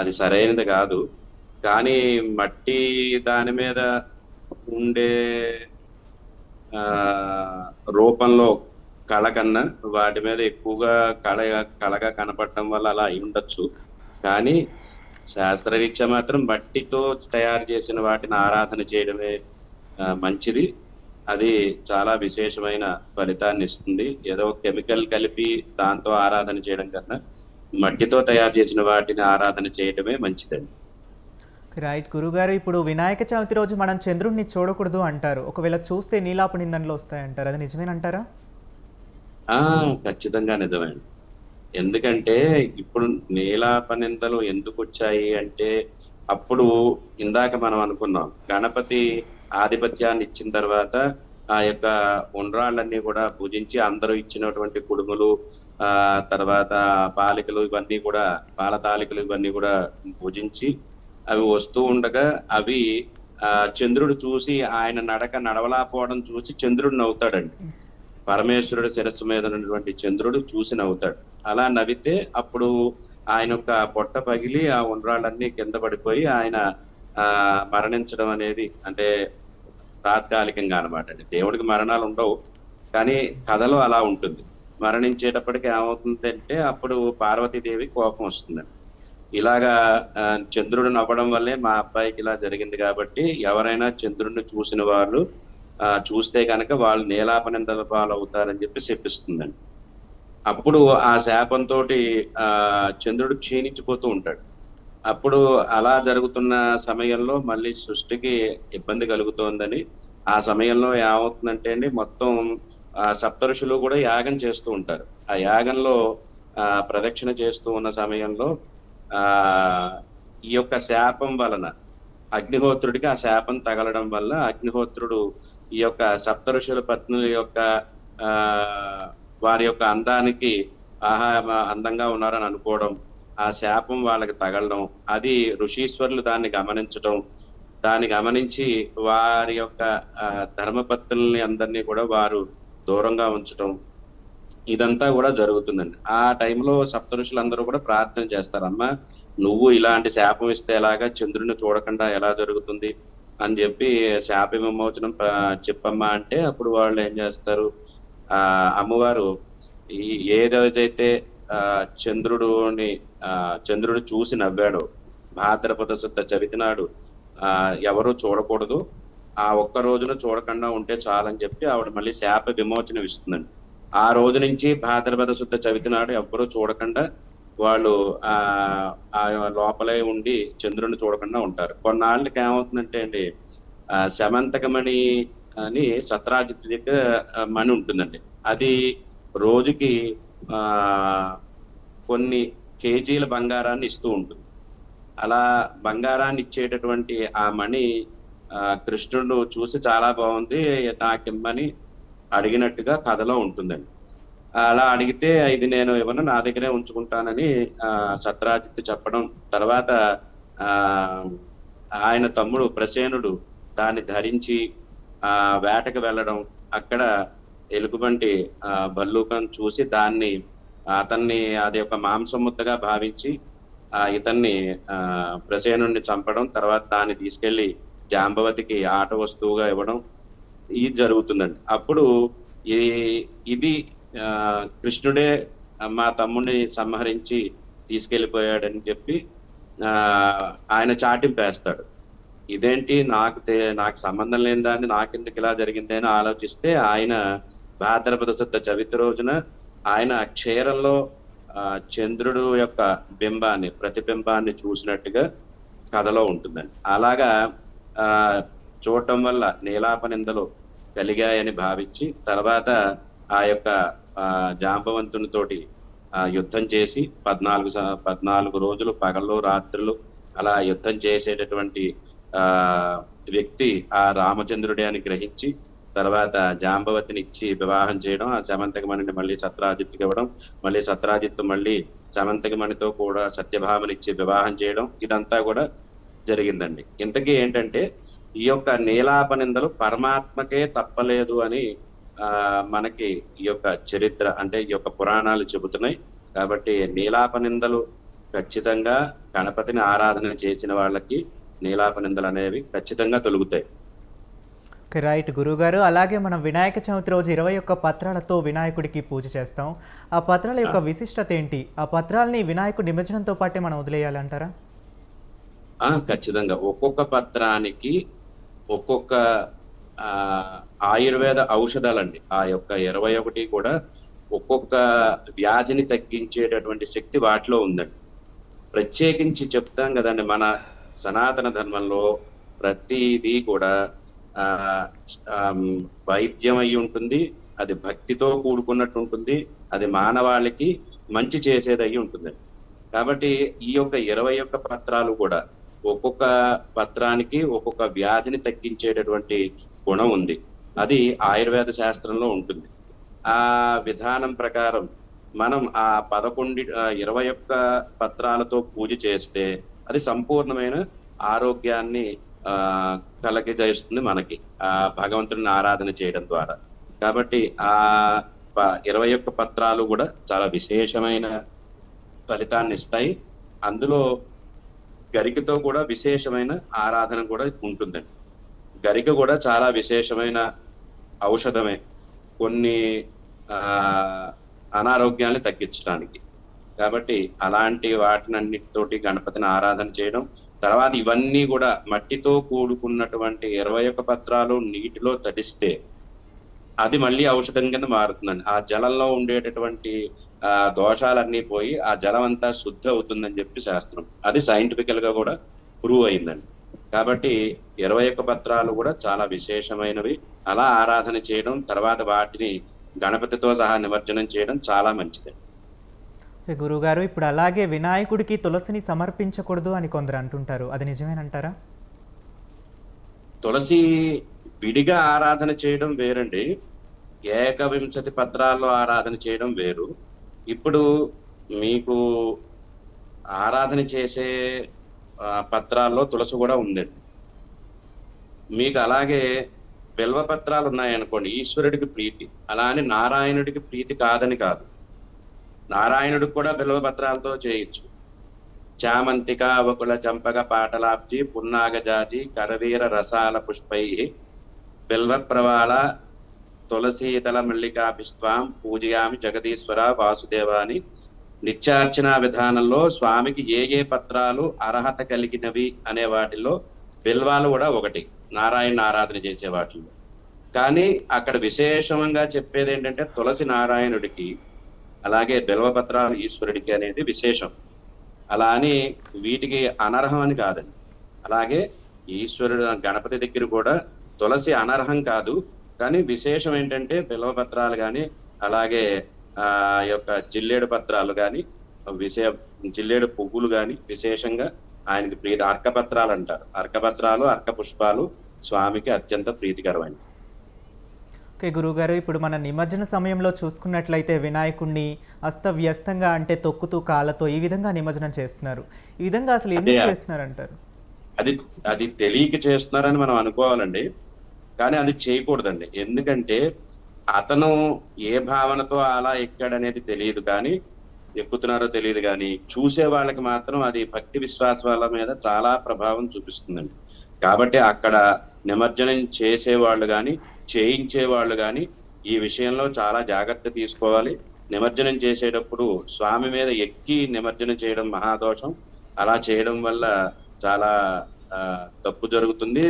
S2: అది సరైనది కాదు. కానీ మట్టి దాని మీద ఉండే రూపంలో కళ కన్నా వాటి మీద ఎక్కువగా కళగా కనపడటం వల్ల అలా అయి ఉండొచ్చు. కానీ శాస్త్రరీత్యా మాత్రం మట్టితో తయారు చేసిన వాటిని ఆరాధన చేయడమే మంచిది. అది చాలా విశేషమైన ఫలితాన్ని ఇస్తుంది. ఏదో కెమికల్ కలిపి దాంతో ఆరాధన చేయడం కన్నా మట్టితో తయారు చేసిన వాటిని ఆరాధన చేయడమే మంచిదండి.
S1: రైట్ గురుగారు, ఇప్పుడు వినాయక చవితి రోజు మనం చంద్రుడిని చూడకూడదు అంటారు. ఒకవేళ చూస్తే నీలాపు నిందనలు వస్తాయంటారు, అది నిజమేనంటారా?
S2: ఖచ్చితంగా నిజమే. ఎందుకంటే ఇప్పుడు నీలాప నిందలు ఎందుకు వచ్చాయి అంటే, అప్పుడు ఇందాక మనం అనుకున్నాం గణపతి ఆధిపత్యాన్ని ఇచ్చిన తర్వాత ఆ యొక్క ఉండ్రాళ్ళన్నీ కూడా పూజించి అందరూ ఇచ్చినటువంటి కుడుములు, తర్వాత పాలికలు ఇవన్నీ కూడా, పాల తాలికలు ఇవన్నీ కూడా పూజించి అవి వస్తూ ఉండగా అవి చంద్రుడు చూసి ఆయన నడక నడవలాపోవడం చూసి చంద్రుడు నవ్వుతాడండి. పరమేశ్వరుడు శిరస్సు మీద ఉన్నటువంటి చంద్రుడు చూసి నవ్వుతాడు. అలా నవ్వితే అప్పుడు ఆయన యొక్క పొట్ట పగిలి ఆ ఉండ్రాళ్ళన్నీ కింద పడిపోయి ఆయన మరణించడం అనేది అంటే తాత్కాలికంగా అనమాట అండి. దేవుడికి మరణాలు ఉండవు, కానీ కథలో అలా ఉంటుంది. మరణించేటప్పటికి ఏమవుతుందంటే అప్పుడు పార్వతీదేవి కోపం వస్తుందండి. ఇలాగా చంద్రుడు నవ్వడం వల్లే మా అబ్బాయికి ఇలా జరిగింది కాబట్టి ఎవరైనా చంద్రుడిని చూసిన వాళ్ళు చూస్తే కనుక వాళ్ళు నీలాపనిందల పాలవుతారని చెప్పి శపిస్తుందండి. అప్పుడు ఆ శాపంతో చంద్రుడు క్షీణించిపోతూ ఉంటాడు. అప్పుడు అలా జరుగుతున్న సమయంలో మళ్ళీ సృష్టికి ఇబ్బంది కలుగుతోందని ఆ సమయంలో ఏమవుతుందంటే అండి మొత్తం సప్తఋషులు కూడా యాగం చేస్తూ ఉంటారు. ఆ యాగంలో ప్రదక్షిణ చేస్తూ ఉన్న సమయంలో ఆ ఈ యొక్క శాపం వలన అగ్నిహోత్రుడికి ఆ శాపం తగలడం వల్ల అగ్నిహోత్రుడు ఈ యొక్క సప్తఋషుల పత్నుల యొక్క ఆ వారి యొక్క అందానికి ఆహా అందంగా ఉన్నారని అనుకోవడం, ఆ శాపం వాళ్ళకి తగలడం, అది ఋషీశ్వరులు దాన్ని గమనించడం, దాన్ని గమనించి వారి యొక్క ధర్మపత్నుల్ని అందరినీ కూడా వారు దూరంగా ఉంచడం, ఇదంతా కూడా జరుగుతుందండి. ఆ టైంలో సప్తఋషులందరూ కూడా ప్రార్థన చేస్తారు. అమ్మ నువ్వు ఇలాంటి శాపం ఇస్తే ఎలాగా, చంద్రుని చూడకుండా ఎలా జరుగుతుంది అని చెప్పి శాప విమోచనం చెప్పమ్మా అంటే అప్పుడు వాళ్ళు ఏం చేస్తారు, అమ్మవారు ఏ రోజైతే చంద్రుడు చూసి నవ్వాడో భాద్రపద శుద్ధ చవితి నాడు ఎవరు చూడకూడదు, ఆ ఒక్క రోజున చూడకుండా ఉంటే చాలని చెప్పి ఆవిడ మళ్ళీ శాప విమోచనం ఇస్తుందండి. ఆ రోజు నుంచి భాద్రపద శుద్ధ చవితి నాడు ఎవ్వరూ చూడకుండా వాళ్ళు ఆ లోపలే ఉండి చంద్రుని చూడకుండా ఉంటారు. కొన్నాళ్ళకి ఏమవుతుందంటే అండి శమంతకమణి అని సత్రాజిత్ దగ్గర మణి ఉంటుందండి. అది రోజుకి కొన్ని కేజీల బంగారాన్ని ఇస్తూ ఉంటుంది. అలా బంగారాన్ని ఇచ్చేటటువంటి ఆ మణి కృష్ణుడు చూసి చాలా బాగుంది నాకిమ్మని అడిగినట్టుగా కథలో ఉంటుందండి. అలా అడిగితే ఇది నేను ఇవ్వను, నా దగ్గరే ఉంచుకుంటానని సత్రాజిత్ చెప్పడం, తర్వాత ఆయన తమ్ముడు ప్రసేనుడు దాన్ని ధరించి వేటకు వెళ్ళడం, అక్కడ ఎలుగుబంటి భల్లూకం చూసి దాన్ని అతన్ని అది ఒక మాంసం ముద్దగా భావించి ఇతన్ని ప్రసేనుడిని చంపడం, తర్వాత దాన్ని తీసుకెళ్లి జాంబవతికి ఆట వస్తువుగా ఇవ్వడం ఇది జరుగుతుందండి. అప్పుడు ఇది కృష్ణుడే మా తమ్ముడిని సంహరించి తీసుకెళ్లిపోయాడని చెప్పి ఆయన చాటింపేస్తాడు. ఇదేంటి నాకు సంబంధం లేని దాన్ని నాకెందుకు ఇలా జరిగింది అని ఆలోచిస్తే ఆయన భాద్రపద శుద్ధ చవితి రోజున ఆయన క్షీరంలో చంద్రుడు యొక్క ప్రతిబింబాన్ని చూసినట్టుగా కథలో ఉంటుందండి. అలాగా చూడటం వల్ల నీలాపనిందలు కలిగాయని భావించి తర్వాత ఆ యొక్క జాంబవంతునితోటి యుద్ధం చేసి 14 రోజులు పగళ్ళు రాత్రులు అలా యుద్ధం చేసేటటువంటి వ్యక్తి ఆ రామచంద్రుడే అని గ్రహించి తర్వాత జాంబవతిని ఇచ్చి వివాహం చేయడం, ఆ శమంతకమణిని మళ్ళీ సత్రాజిత్తుకి ఇవ్వడం, మళ్ళీ సత్రాజిత్తు మళ్ళీ శమంతకమణితో కూడా సత్యభామని ఇచ్చి వివాహం చేయడం, ఇదంతా కూడా జరిగిందండి. ఇంతకీ ఏంటంటే ఈ యొక్క నీలాపనిందలు పరమాత్మకే తప్పలేదు అని మనకి ఈ యొక్క చరిత్ర అంటే ఈ యొక్క పురాణాలు చెబుతున్నాయి. కాబట్టి నీలాపనిందలు ఖచ్చితంగా గణపతిని ఆరాధన చేసిన వాళ్ళకి నీలాపనిందలు అనేవి ఖచ్చితంగా తొలుగుతాయి.
S1: రైట్ గురుగారు. అలాగే మనం వినాయక చవితి రోజు 21 పత్రాలతో వినాయకుడికి పూజ చేస్తాం. ఆ పత్రాల యొక్క విశిష్టత ఏంటి? ఆ పత్రాలని వినాయకుడి నిమజ్జనంతో పాటే మనం వదిలేయాలంటారా?
S2: ఖచ్చితంగా ఒక్కొక్క పత్రానికి ఒక్కొక్క ఆయుర్వేద ఔషధాలండి. ఆ యొక్క 21 కూడా ఒక్కొక్క వ్యాధిని తగ్గించేటటువంటి శక్తి వాటిలో ఉందండి. ప్రత్యేకించి చెప్తాం కదండి, మన సనాతన ధర్మంలో ప్రతిదీ కూడా వైద్యం అయి ఉంటుంది, అది భక్తితో కూడుకున్నట్టు ఉంటుంది, అది మానవాళికి మంచి చేసేది అయి ఉంటుంది. కాబట్టి ఈ యొక్క 21 పత్రాలు కూడా ఒక్కొక్క పత్రానికి ఒక్కొక్క వ్యాధిని తగ్గించేటటువంటి గుణం ఉంది. అది ఆయుర్వేద శాస్త్రంలో ఉంటుంది. ఆ విధానం ప్రకారం మనం ఆ 21 పత్రాలతో పూజ చేస్తే అది సంపూర్ణమైన ఆరోగ్యాన్ని ఆ కలగజేస్తుంది మనకి ఆ భగవంతుడిని ఆరాధన చేయడం ద్వారా. కాబట్టి ఆ 21 పత్రాలు కూడా చాలా విశేషమైన ఫలితాన్ని ఇస్తాయి. అందులో గరికతో కూడా విశేషమైన ఆరాధన కూడా ఉంటుందండి. గరిక కూడా చాలా విశేషమైన ఔషధమే కొన్ని ఆ అనారోగ్యాన్ని తగ్గించడానికి. కాబట్టి అలాంటి వాటినన్నిటితోటి గణపతిని ఆరాధన చేయడం, తర్వాత ఇవన్నీ కూడా మట్టితో కూడుకున్నటువంటి 21 పత్రాలు నీటిలో తడిస్తే అది మళ్ళీ ఔషధం కింద మారుతుందండి. ఆ జలంలో ఉండేటటువంటి దోషాలన్నీ పోయి ఆ జలం అంతా శుద్ధి అవుతుందని చెప్పి శాస్త్రం. అది సైంటిఫికల్ గా కూడా ప్రూవ్ అయిందండి. కాబట్టి 21 పత్రాలు కూడా చాలా విశేషమైనవి. అలా ఆరాధన చేయడం, తర్వాత వాటిని గణపతితో సహా నిమజ్జనం చేయడం చాలా మంచిది.
S1: గురువుగారు, ఇప్పుడు అలాగే వినాయకుడికి తులసిని సమర్పించకూడదు అని కొందరు అంటుంటారు, అది నిజమేనంటారా?
S2: తులసి విడిగా ఆరాధన చేయడం వేరండి. ఏకవింశతి పత్రాల్లో ఆరాధన చేయడం వేరు. ఇప్పుడు మీకు ఆరాధన చేసే పత్రాల్లో తులసి కూడా ఉందండి. మీకు అలాగే బిల్వ పత్రాలు ఉన్నాయనుకోండి, ఈశ్వరుడికి ప్రీతి. అలా అని నారాయణుడికి ప్రీతి కాదని కాదు. నారాయణుడికి కూడా బిల్వ పత్రాలతో చేయొచ్చు. చామంతిక అవకుల చంపక పాటలాబ్జి పున్నాగజాజి కరవీర రసాల పుష్పై బిల్వ ప్రవాళ తులసీతల మల్లికాభిస్వాం పూజయామి జగదీశ్వర వాసుదేవాని నిత్యార్చన విధానంలో స్వామికి ఏ ఏ పత్రాలు అర్హత కలిగినవి అనే వాటిల్లో బిల్వాలు కూడా ఒకటి, నారాయణ ఆరాధన చేసే వాటిల్లో. కానీ అక్కడ విశేషంగా చెప్పేది ఏంటంటే తులసి నారాయణుడికి, అలాగే బిల్వపత్రాలు ఈశ్వరుడికి అనేది విశేషం. అలా అని వీటికి అనర్హం అని కాదండి. అలాగే ఈశ్వరుడు గణపతి దగ్గర కూడా తులసి అనర్హం కాదు, కానీ విశేషం ఏంటంటే బిల్వపత్రాలు కానీ, అలాగే యొక్క జిల్లేడు పత్రాలు కానీ, జిల్లేడు పువ్వులు కానీ విశేషంగా ఆయనకి ప్రీతి. అర్కపత్రాలు అంటారు. అర్కపత్రాలు, అర్క పుష్పాలు స్వామికి అత్యంత ప్రీతికరమైనవి.
S1: ఓకే గురువుగారు, ఇప్పుడు మన నిమజ్జన సమయంలో చూసుకున్నట్లయితే వినాయకుడిని అస్తవ్యస్తంగా, అంటే తొక్కుతూ కాళ్ళతో ఈ విధంగా నిమజ్జనం చేస్తున్నారు. ఈ విధంగా అసలు ఎందుకు చేస్తున్నారంటారు?
S2: అది అది తెలియక చేస్తున్నారని మనం అనుకోవాలండి, కానీ అది చేయకూడదండి. ఎందుకంటే అతను ఏ భావనతో అలా ఎక్కాడనేది తెలియదు, కానీ ఎక్కుతున్నారో తెలియదు, కానీ చూసే వాళ్ళకి మాత్రం అది భక్తి విశ్వాసాల మీద చాలా ప్రభావం చూపిస్తుందండి. కాబట్టి అక్కడ నిమజ్జనం చేసేవాళ్ళు కానీ చేయించే వాళ్ళు కానీ ఈ విషయంలో చాలా జాగ్రత్త తీసుకోవాలి. నిమజ్జనం చేసేటప్పుడు స్వామి మీద ఎక్కి నిమజ్జనం చేయడం మహాదోషం. అలా చేయడం వల్ల చాలా తప్పు జరుగుతుంది,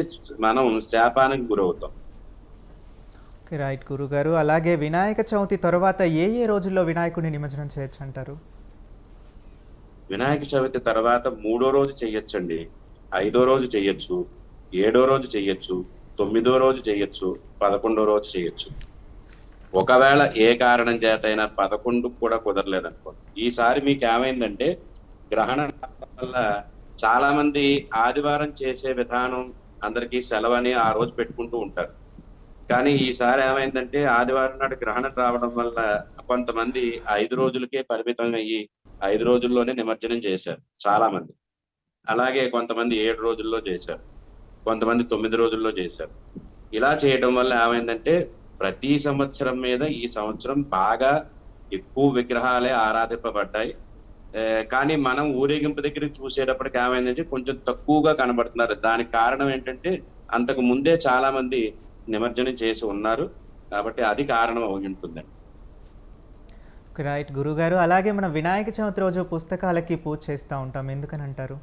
S2: మనం శాపానికి గురవుతాం.
S1: ఓకే రైట్ గురుగారు. అలాగే వినాయక చవితి తర్వాత ఏ ఏ రోజుల్లో వినాయకుడిని నిమజ్జనం చేయొచ్చు అంటారు?
S2: వినాయక చవితి తర్వాత 3వ రోజు చెయ్యొచ్చండి, 5వ రోజు చెయ్యొచ్చు, 7వ రోజు చెయ్యొచ్చు, 9వ రోజు చేయొచ్చు, 11వ రోజు చేయొచ్చు. ఒకవేళ ఏ కారణం చేతైనా 11 కూడా కుదరలేదనుకోండి, ఈసారి మీకు ఏమైందంటే గ్రహణం వల్ల చాలా మంది ఆదివారం చేసే విధానం అందరికీ సెలవని ఆ రోజు పెట్టుకుంటూ ఉంటారు. కానీ ఈసారి ఏమైందంటే ఆదివారం నాడు గ్రహణం రావడం వల్ల కొంతమంది 5 రోజులకే పరిమితం అయ్యి 5 రోజుల్లోనే నిమజ్జనం చేశారు చాలా మంది. అలాగే కొంతమంది 7 రోజుల్లో చేశారు, కొంతమంది 9 రోజుల్లో చేశారు. ఇలా చేయడం వల్ల ఏమైందంటే ప్రతి సంవత్సరం మీద ఈ సంవత్సరం బాగా ఎక్కువ విగ్రహాలే ఆరాధింపబడ్డాయి. కానీ మనం ఊరేగింపు దగ్గర చూసేటప్పటికి ఏమైందంటే కొంచెం తక్కువగా కనబడుతున్నారు. దానికి కారణం ఏంటంటే అంతకు ముందే చాలా మంది నిమజ్జనం చేసి ఉన్నారు, కాబట్టి అది కారణం ఉంటుందండి.
S1: రైట్ గురుగారు. అలాగే మనం వినాయక చవితి రోజు పుస్తకాలకి పూజ చేస్తూ ఉంటాం, ఎందుకని అంటారు?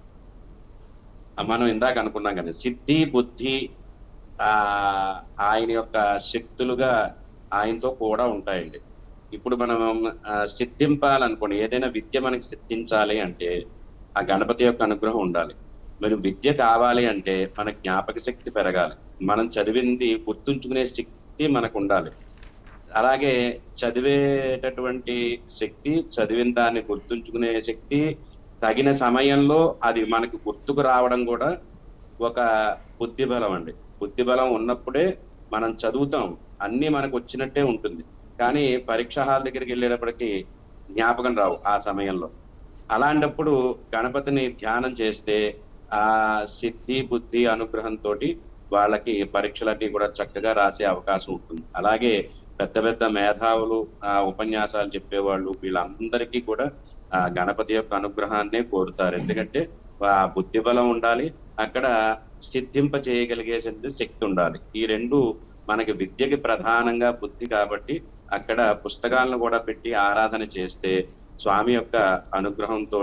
S2: మనం ఇందాక అనుకున్నాం కదా, సిద్ధి బుద్ధి ఆయన యొక్క శక్తులుగా ఆయనతో కూడా ఉంటాయండి. ఇప్పుడు మనం సిద్ధింపాలనుకోండి, ఏదైనా విద్య మనకి సిద్ధించాలి అంటే ఆ గణపతి యొక్క అనుగ్రహం ఉండాలి. మరి విద్య కావాలి అంటే మన జ్ఞాపక శక్తి పెరగాలి, మనం చదివింది గుర్తుంచుకునే శక్తి మనకు ఉండాలి. అలాగే చదివేటటువంటి శక్తి, చదివిన దాన్ని గుర్తుంచుకునే శక్తి, తగిన సమయంలో అది మనకు గుర్తుకు రావడం కూడా ఒక బుద్ధి బలం అండి. బుద్ధి బలం ఉన్నప్పుడే మనం చదువుతాం, అన్ని మనకు వచ్చినట్టే ఉంటుంది. కానీ పరీక్ష హాల్ దగ్గరికి వెళ్ళేటప్పటికి జ్ఞాపకం రావు ఆ సమయంలో. అలాంటప్పుడు గణపతిని ధ్యానం చేస్తే ఆ సిద్ధి బుద్ధి అనుగ్రహంతో వాళ్ళకి పరీక్షలన్నీ కూడా చక్కగా రాసే అవకాశం ఉంటుంది. అలాగే పెద్ద పెద్ద మేధావులు, ఉపన్యాసాలు చెప్పేవాళ్ళు, వీళ్ళందరికీ కూడా ఆ గణపతి యొక్క అనుగ్రహాన్నే కోరుతారు. ఎందుకంటే ఆ బుద్ధి బలం ఉండాలి, అక్కడ సిద్ధింప చేయగలిగేటువంటి శక్తి ఉండాలి. ఈ రెండు మనకి విద్యకి ప్రధానంగా బుద్ధి కాబట్టి అక్కడ పుస్తకాలను కూడా పెట్టి ఆరాధన చేస్తే స్వామి యొక్క అనుగ్రహంతో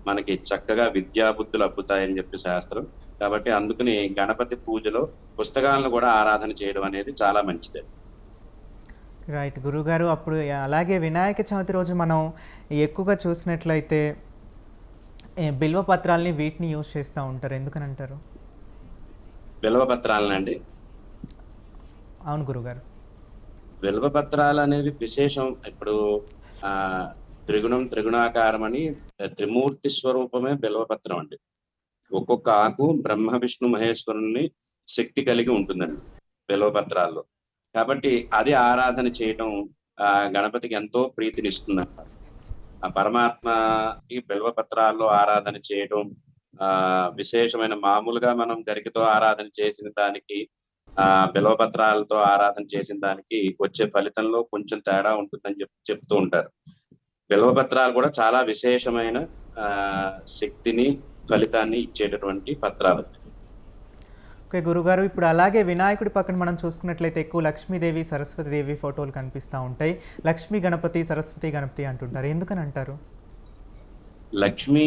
S2: మనకి చక్కగా విద్యా బుద్ధులు అబ్బుతాయని చెప్పి శాస్త్రం. కాబట్టి అందుకని గణపతి పూజలో పుస్తకాలను కూడా ఆరాధన చేయడం అనేది చాలా మంచిది.
S1: రైట్ గురుగారు. అప్పుడు అలాగే వినాయక చవితి రోజు మనం ఎక్కువగా చూసినట్లయితే బిల్వ పత్రాలని వీటిని యూజ్ చేస్తూ ఉంటారు, ఎందుకని అంటారు?
S2: బిల్వపత్రాలనండి.
S1: అవును గురుగారు.
S2: బిల్వపత్రాలు అనేది విశేషం. ఇప్పుడు ఆ త్రిగుణాకారం అని త్రిమూర్తి స్వరూపమే బిల్వపత్రం అండి. ఒక్కొక్క ఆకు బ్రహ్మ విష్ణు మహేశ్వరుని శక్తి కలిగి ఉంటుందండి బిల్వపత్రాల్లో. కాబట్టి అది ఆరాధన చేయటం గణపతికి ఎంతో ప్రీతినిస్తుందంట. ఆ పరమాత్మ ఈ బిల్వపత్రాల్లో ఆరాధన చేయడం విశేషమైన. మామూలుగా మనం గరికతో ఆరాధన చేసిన దానికి బిల్వపత్రాలతో ఆరాధన చేసిన దానికి వచ్చే ఫలితంలో కొంచెం తేడా ఉంటుందని చెప్తూ ఉంటారు. బిల్వపత్రాలు కూడా చాలా విశేషమైన శక్తిని, ఫలితాన్ని ఇచ్చేటటువంటి పత్రాలు.
S1: ఓకే గురుగారు. ఇప్పుడు అలాగే వినాయకుడి పక్కన మనం చూసుకున్నట్లయితే ఎక్కువ లక్ష్మీదేవి, సరస్వతీదేవి ఫోటోలు కనిపిస్తూ ఉంటాయి. లక్ష్మీ గణపతి, సరస్వతి గణపతి అంటుంటారు, ఎందుకని అంటారు?
S2: లక్ష్మీ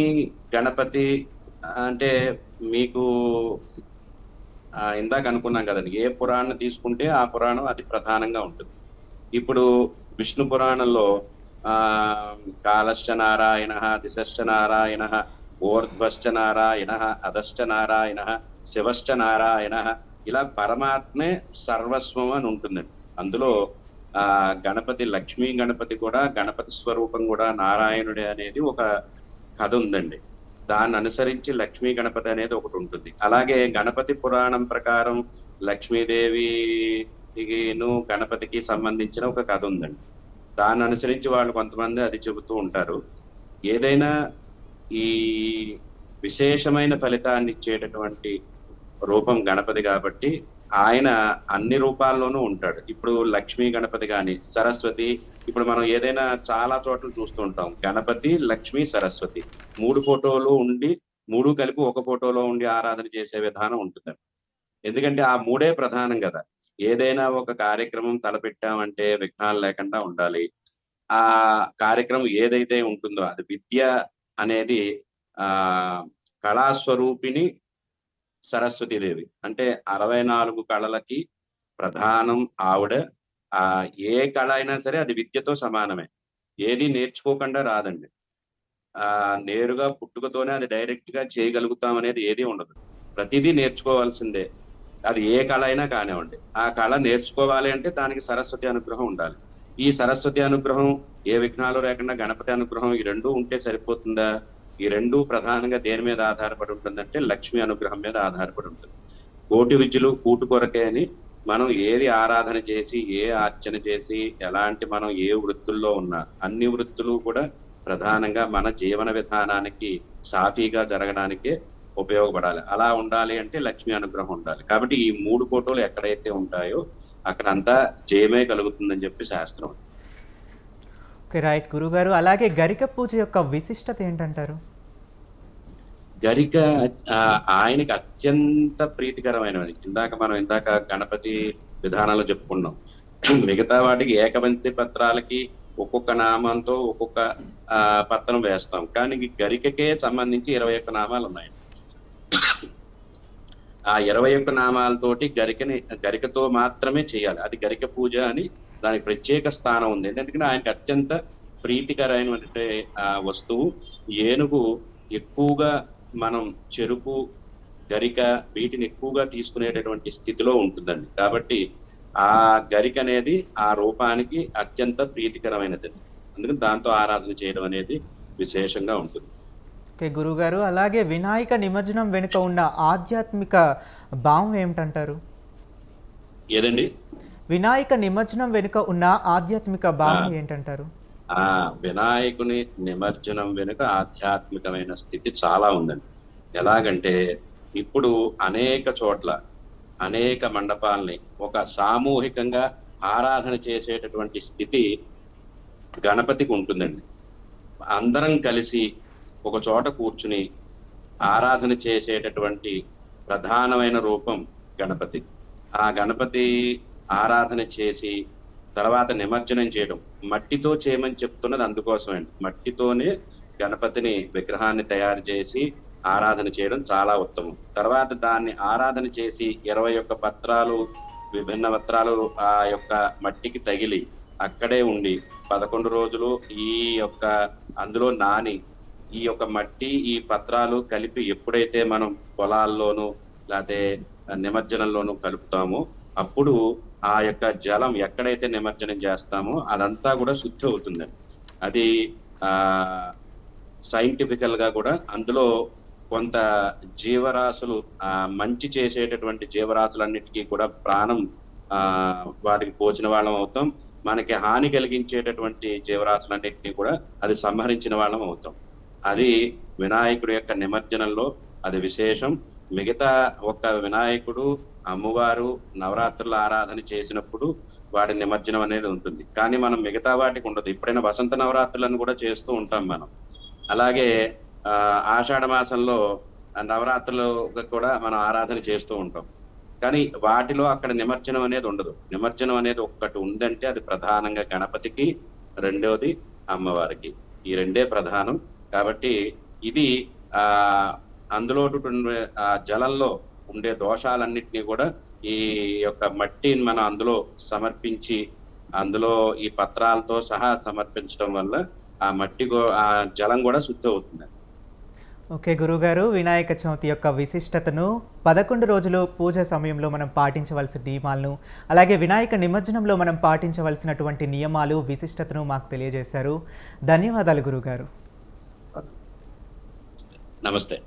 S2: గణపతి అంటే మీకు ఇందాక అనుకున్నాం కదండి, ఏ పురాణం తీసుకుంటే ఆ పురాణం అది ప్రధానంగా ఉంటుంది. ఇప్పుడు విష్ణు పురాణంలో కాలశ్చ నారాయణ, దిశశ్చ నారాయణ, ఊర్ధ్వశ్చ నారాయణ, అధశ్చ నారాయణ, శివశ్చ నారాయణ, ఇలా పరమాత్మే సర్వస్వం అని ఉంటుందండి. అందులో గణపతి, లక్ష్మీ గణపతి కూడా, గణపతి స్వరూపం కూడా నారాయణుడే అనేది ఒక కథ ఉందండి. దాన్ని అనుసరించి లక్ష్మీ గణపతి అనేది ఒకటి ఉంటుంది. అలాగే గణపతి పురాణం ప్రకారం లక్ష్మీదేవిను గణపతికి సంబంధించిన ఒక కథ ఉందండి. దాన్ని అనుసరించి వాళ్ళు కొంతమంది అది చెబుతూ ఉంటారు. ఏదైనా ఈ విశేషమైన ఫలితాన్ని ఇచ్చేటటువంటి రూపం గణపతి కాబట్టి ఆయన అన్ని రూపాల్లోనూ ఉంటాడు. ఇప్పుడు లక్ష్మీ గణపతి కానీ, సరస్వతి, ఇప్పుడు మనం ఏదైనా చాలా చోట్ల చూస్తూ ఉంటాం, గణపతి, లక్ష్మి, సరస్వతి 3 ఫోటోలు ఉండి 3 కలిపి ఒక ఫోటోలో ఉండి ఆరాధన చేసే విధానం ఉంటుంది. ఎందుకంటే ఆ 3 ప్రధానం కదా. ఏదైనా ఒక కార్యక్రమం తలపెట్టామంటే విఘ్నాలు లేకుండా ఉండాలి. ఆ కార్యక్రమం ఏదైతే ఉంటుందో అది విద్య అనేది కళాస్వరూపిణి సరస్వతీదేవి. అంటే 64 కళలకి ప్రధానం ఆవిడ. ఏ కళ అయినా సరే అది విద్యతో సమానమే. ఏది నేర్చుకోకుండా రాదండి. నేరుగా పుట్టుకతోనే అది డైరెక్ట్ గా చేయగలుగుతాం అనేది ఏది ఉండదు. ప్రతిదీ నేర్చుకోవాల్సిందే. అది ఏ కళ అయినా కానివ్వండి. ఆ కళ నేర్చుకోవాలి అంటే దానికి సరస్వతి అనుగ్రహం ఉండాలి. ఈ సరస్వతి అనుగ్రహం, ఏ విఘ్నాలు లేకుండా గణపతి అనుగ్రహం, ఈ రెండు ఉంటే సరిపోతుందా? ఈ రెండు ప్రధానంగా దేని మీద ఆధారపడి ఉంటుందంటే లక్ష్మి అనుగ్రహం మీద ఆధారపడి ఉంటుంది. కోటి విద్యలు కూటు కొరకే అని మనం ఏది ఆరాధన చేసి, ఏ అర్చన చేసి, ఎలాంటి మనం ఏ వృత్తుల్లో ఉన్నా అన్ని వృత్తులు కూడా ప్రధానంగా మన జీవన విధానానికి సాఫీగా జరగడానికే ఉపయోగపడాలి. అలా ఉండాలి అంటే లక్ష్మి అనుగ్రహం ఉండాలి. కాబట్టి ఈ 3 ఫోటోలు ఎక్కడైతే ఉంటాయో అక్కడ అంతా జయమే కలుగుతుందని చెప్పి శాస్త్రం.
S1: ఓకే రైట్ గురుగారు. అలాగే గరిక పూజ యొక్క విశిష్టత ఏంటంటారు?
S2: గరిక ఆయనకి అత్యంత ప్రీతికరమైనది. ఇందాక గణపతి విధానాలు చెప్పుకున్నాం. మిగతా వాటికి ఏకపంచి పత్రాలకి ఒక్కొక్క నామంతో ఒక్కొక్క పత్రం వేస్తాం. కానీ గరికకే సంబంధించి 21 నామాలు ఉన్నాయి. ఆ 21 నామాలతోటి గరికతో మాత్రమే చేయాలి. అది గరిక పూజ అని దానికి ప్రత్యేక స్థానం ఉంది. ఎందుకంటే ఆయనకి అత్యంత ప్రీతికరమైనటువంటి వస్తువు ఏనుగు. ఎక్కువగా మనం చెరుకు, గరిక వీటిని ఎక్కువగా తీసుకునేటటువంటి స్థితిలో ఉంటుందండి. కాబట్టి ఆ గరిక అనేది ఆ రూపానికి అత్యంత ప్రీతికరమైనది. అందుకని దాంతో ఆరాధన చేయడం అనేది విశేషంగా ఉంటుంది.
S1: ఓకే గురుగారు. అలాగే వినాయక నిమజ్జనం వెనుక ఉన్న ఆధ్యాత్మిక భావం ఏమిటంటారు?
S2: ఏదండి?
S1: వినాయక నిమజ్జనం వెనుక ఉన్న ఆధ్యాత్మిక భావం ఏంటంటారు?
S2: వినాయకుని నిమజ్జనం వెనుక ఆధ్యాత్మికమైన స్థితి చాలా ఉందండి. ఎలాగంటే ఇప్పుడు అనేక చోట్ల అనేక మండపాల్ని ఒక సామూహికంగా ఆరాధన చేసేటటువంటి స్థితి గణపతికి ఉంటుందండి. అందరం కలిసి ఒక చోట కూర్చుని ఆరాధన చేసేటటువంటి ప్రధానమైన రూపం గణపతి. ఆ గణపతి ఆరాధన చేసి తర్వాత నిమజ్జనం చేయడం. మట్టితో చేయమని చెప్తున్నది అందుకోసమండి. మట్టితోనే గణపతిని విగ్రహాన్ని తయారు చేసి ఆరాధన చేయడం చాలా ఉత్తమం. తర్వాత దాన్ని ఆరాధన చేసి 21 పత్రాలు, విభిన్న పత్రాలు ఆ యొక్క మట్టికి తగిలి అక్కడే ఉండి 11 రోజులు ఈ యొక్క అందులో నాని ఈ యొక్క మట్టి ఈ పత్రాలు కలిపి ఎప్పుడైతే మనం పొలాల్లోనూ లేకపోతే నిమజ్జనంలోనూ కలుపుతామో అప్పుడు ఆ యొక్క జలం ఎక్కడైతే నిమజ్జనం చేస్తామో అదంతా కూడా శుద్ధి అవుతుందండి. అది ఆ సైంటిఫికల్ గా కూడా అందులో కొంత జీవరాశులు మంచి చేసేటటువంటి జీవరాశులన్నిటికీ కూడా ప్రాణం ఆ వాటికి పోచిన వాళ్ళం అవుతాం. మనకి హాని కలిగించేటటువంటి జీవరాశులన్నిటినీ కూడా అది సంహరించిన వాళ్ళం అవుతాం. అది వినాయకుడి యొక్క నిమజ్జనంలో అది విశేషం. మిగతా ఒక్క వినాయకుడు అమ్మవారు నవరాత్రుల ఆరాధన చేసినప్పుడు వాడి నిమజ్జనం అనేది ఉంటుంది. కానీ మనం మిగతా వాటికి ఉండదు. ఎప్పుడైనా వసంత నవరాత్రులను కూడా చేస్తూ ఉంటాం మనం. అలాగే ఆషాఢ మాసంలో నవరాత్రులు కూడా మనం ఆరాధన చేస్తూ ఉంటాం. కానీ వాటిలో అక్కడ నిమజ్జనం అనేది ఉండదు. నిమజ్జనం అనేది ఒక్కటి ఉందంటే అది ప్రధానంగా గణపతికి, రెండోది అమ్మవారికి. ఈ రెండే ప్రధానం. కాబట్టి ఇది ఆ అందులో జలంలో ఉండే దోషాలన్నిటినీ కూడా ఈ యొక్క మట్టిని మనం అందులో సమర్పించి అందులో ఈ పత్రాలతో సహా సమర్పించడం వల్ల ఆ ఆ జలం కూడా శుద్ధి అవుతుంది.
S1: ఓకే గురుగారు, వినాయక చవితి యొక్క విశిష్టతను 11 రోజులు పూజ సమయంలో మనం పాటించవలసిన నియమాలను, అలాగే వినాయక నిమజ్జనంలో మనం పాటించవలసినటువంటి నియమాలు, విశిష్టతను మాకు తెలియజేశారు. ధన్యవాదాలు గురుగారు.
S2: నమస్తే.